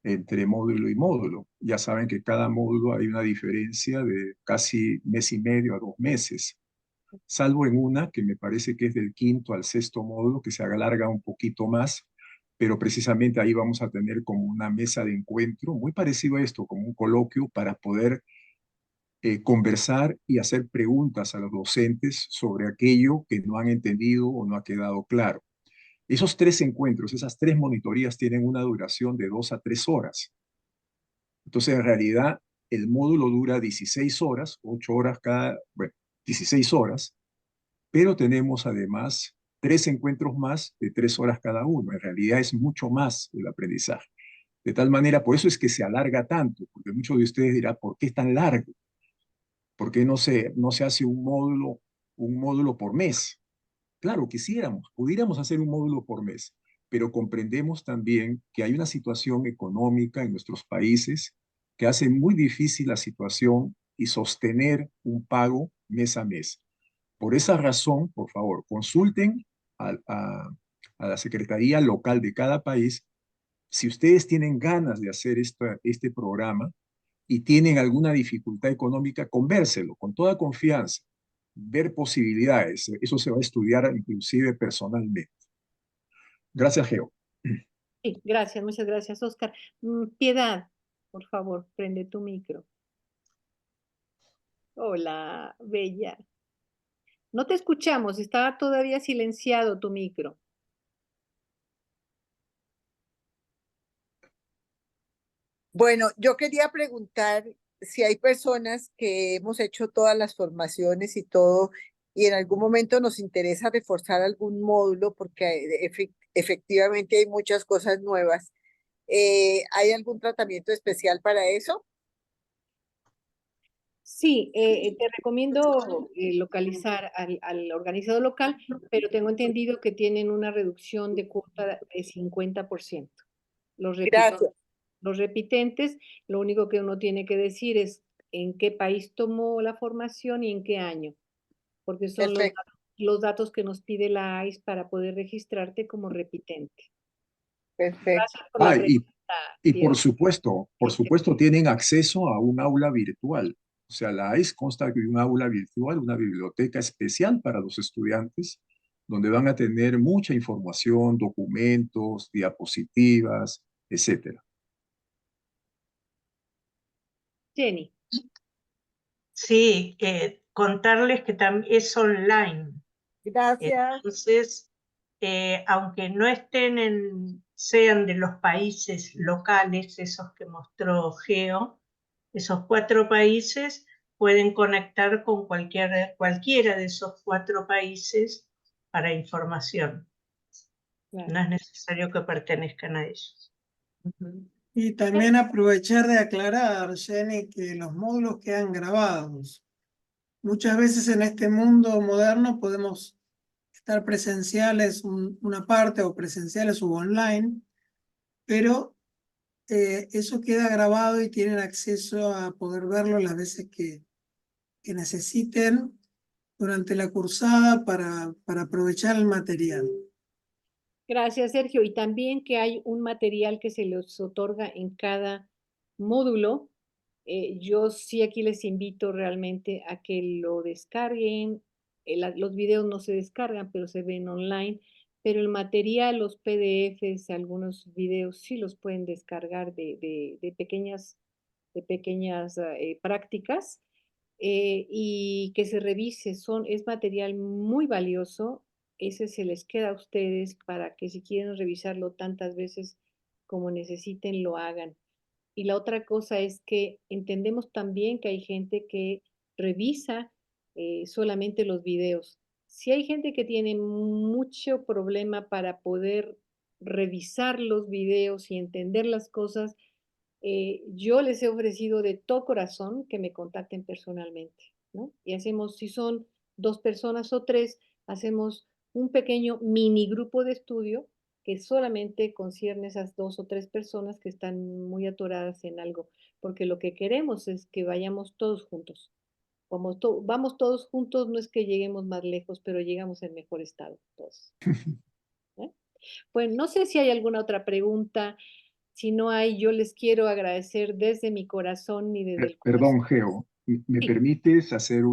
entre módulo y módulo. Ya saben que cada módulo hay una diferencia de casi mes y medio a 2 meses, salvo en una que me parece que es del 5º al 6º módulo, que se alarga un poquito más, pero precisamente ahí vamos a tener como una mesa de encuentro, muy parecido a esto, como un coloquio para poder conversar y hacer preguntas a los docentes sobre aquello que no han entendido o no ha quedado claro. Esos 3 encuentros, esas 3 monitorías tienen una duración de 2 a 3 horas. Entonces, en realidad, el módulo dura 16 horas, 8 horas cada, bueno, 16 horas, pero tenemos además 3 encuentros más de 3 horas cada uno. En realidad es mucho más el aprendizaje. De tal manera, por eso es que se alarga tanto, porque muchos de ustedes dirán, ¿por qué es tan largo? ¿Por qué no se hace un módulo por mes? Claro, quisiéramos, pudiéramos hacer un módulo por mes, pero comprendemos también que hay una situación económica en nuestros países que hace muy difícil la situación y sostener un pago mes a mes. Por esa razón, por favor, consulten a la Secretaría local de cada país si ustedes tienen ganas de hacer este programa y tienen alguna dificultad económica, convérselo con toda confianza, ver posibilidades. Eso se va a estudiar inclusive personalmente. Gracias, Geo. Sí, gracias, muchas gracias, Oscar. Piedad, por favor, prende tu micro. Hola, bella. No te escuchamos, está todavía silenciado tu micro. Bueno, yo quería preguntar si hay personas que hemos hecho todas las formaciones y todo, y en algún momento nos interesa reforzar algún módulo porque efectivamente hay muchas cosas nuevas. ¿Hay algún tratamiento especial para eso? Sí, te recomiendo localizar al organizador local, pero tengo entendido que tienen una reducción de cuota de 50%. Los Gracias. los repitentes, lo único que uno tiene que decir es en qué país tomó la formación y en qué año, porque son Perfecto. los datos que nos pide la AIS para poder registrarte como repitente. Perfecto. Gracias por la pregunta, Y Piedad. por supuesto, tienen acceso a un aula virtual. O sea, la AIS consta de un aula virtual, una biblioteca especial para los estudiantes, donde van a tener mucha información, documentos, diapositivas, etcétera. Jenny. Sí, contarles que también es online. Gracias. Entonces, aunque no sean de los países locales, esos que mostró Geo, esos 4 países pueden conectar con cualquiera de esos 4 países para información. Claro. No es necesario que pertenezcan a ellos. Y también aprovechar de aclarar, Jenny, que los módulos quedan grabados. Muchas veces en este mundo moderno podemos estar presenciales una parte o presenciales u online, pero eso queda grabado y tienen acceso a poder verlo las veces que necesiten durante la cursada para aprovechar el material. Gracias, Sergio. Y también que hay un material que se les otorga en cada módulo. Yo sí aquí les invito realmente a que lo descarguen. Los videos no se descargan, pero se ven online. Pero el material, los PDFs, algunos videos sí los pueden descargar de pequeñas prácticas y que se revise. Es material muy valioso. Ese se les queda a ustedes para que si quieren revisarlo tantas veces como necesiten, lo hagan. Y la otra cosa es que entendemos también que hay gente que revisa solamente los videos. Si hay gente que tiene mucho problema para poder revisar los videos y entender las cosas, yo les he ofrecido de todo corazón que me contacten personalmente, ¿no? Y hacemos, si son 2 personas o 3, hacemos un pequeño mini grupo de estudio que solamente concierne a esas 2 o 3 personas que están muy atoradas en algo, porque lo que queremos es que vayamos todos juntos. Como vamos todos juntos, no es que lleguemos más lejos, pero llegamos en mejor estado todos. ¿Eh? Pues no sé si hay alguna otra pregunta. Si no hay, yo les quiero agradecer desde mi corazón y desde el Perdón, corazón. Geo, ¿me Sí, permites hacer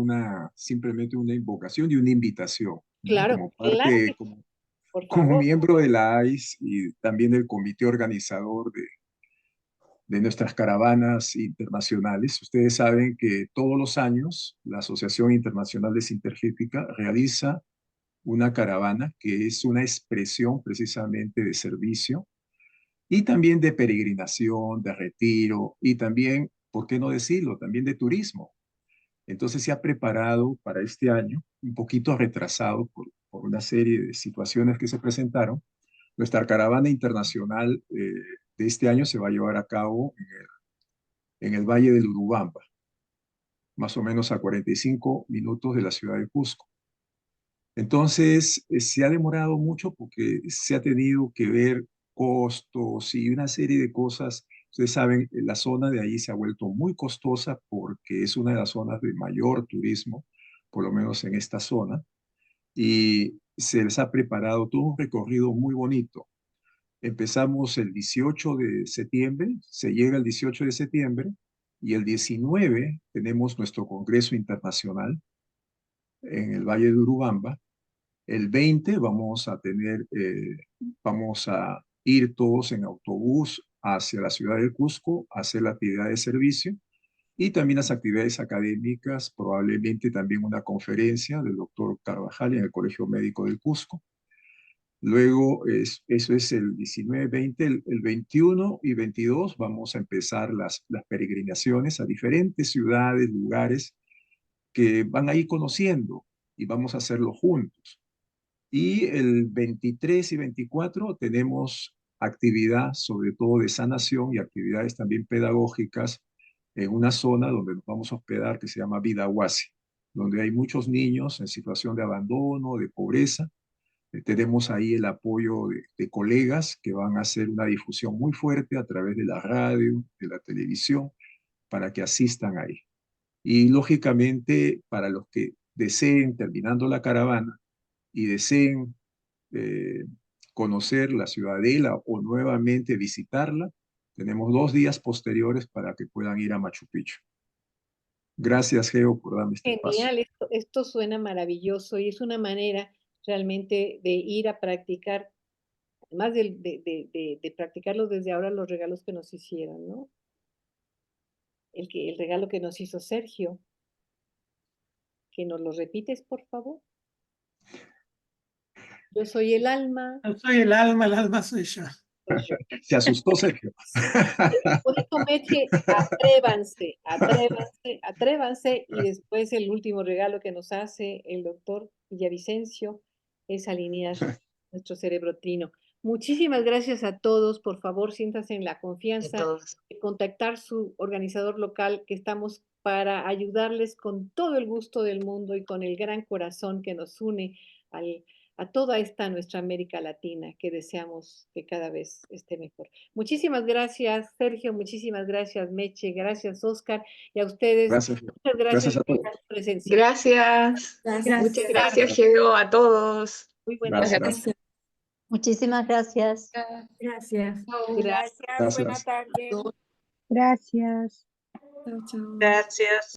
simplemente una invocación y una invitación, ¿no? claro, Como claro que parte, sí, por como favor. miembro de la AIS y también del comité organizador de nuestras caravanas internacionales. Ustedes saben que todos los años la Asociación Internacional de Sintergética realiza una caravana que es una expresión precisamente de servicio y también de peregrinación, de retiro y también, ¿por qué no decirlo?, también de turismo. Entonces se ha preparado para este año, un poquito retrasado por una serie de situaciones que se presentaron. Nuestra caravana internacional de este año se va a llevar a cabo en el Valle del Urubamba, más o menos a 45 minutos de la ciudad de Cusco. Entonces, se ha demorado mucho porque se ha tenido que ver costos y una serie de cosas. Ustedes saben, la zona de ahí se ha vuelto muy costosa porque es una de las zonas de mayor turismo, por lo menos en esta zona, y se les ha preparado todo un recorrido muy bonito. Empezamos el 18 de septiembre, se llega el 18 de septiembre y el 19 tenemos nuestro Congreso Internacional en el Valle de Urubamba. El 20 vamos a ir todos en autobús hacia la ciudad de Cusco a hacer la actividad de servicio y también las actividades académicas, probablemente también una conferencia del doctor Carvajal en el Colegio Médico del Cusco. Luego, eso es el 19, 20, el 21 y 22 vamos a empezar las peregrinaciones a diferentes ciudades, lugares que van a ir conociendo y vamos a hacerlo juntos. Y el 23 y 24 tenemos actividad, sobre todo de sanación y actividades también pedagógicas en una zona donde nos vamos a hospedar que se llama Vidahuasi, donde hay muchos niños en situación de abandono, de pobreza. Tenemos ahí el apoyo de colegas que van a hacer una difusión muy fuerte a través de la radio, de la televisión, para que asistan ahí. Y lógicamente, para los que deseen, terminando la caravana, y deseen eh, conocer la ciudadela o nuevamente visitarla, tenemos 2 días posteriores para que puedan ir a Machu Picchu. Gracias, Geo, por darme este espacio. Genial, esto suena maravilloso y es una manera realmente de ir a practicar, además de practicarlo desde ahora, los regalos que nos hicieron, ¿no? El regalo que nos hizo Sergio, que nos lo repites, por favor. Yo soy el alma, Yo soy el alma soy yo. soy yo. Se asustó, Sergio. Por eso, Meche, atrévanse, atrévanse, atrévanse. Y después el último regalo que nos hace el doctor Villavicencio es alinear nuestro cerebro trino. Muchísimas gracias a todos. Por favor, siéntanse en la De confianza todos. de contactar su organizador local, que estamos para ayudarles con todo el gusto del mundo y con el gran corazón que nos une a toda esta nuestra América Latina, que deseamos que cada vez esté mejor. Muchísimas gracias, Sergio. Muchísimas gracias, Meche. Gracias, Oscar. Y a ustedes, Gracias. muchas Gracias gracias a por todos. su presencia. Gracias. Muchas gracias, Geo, a todos. Muy buenas Gracias. tardes. Muchísimas gracias. Gracias. Gracias. Buenas Gracias. tardes. Gracias. Chao, chao. Gracias.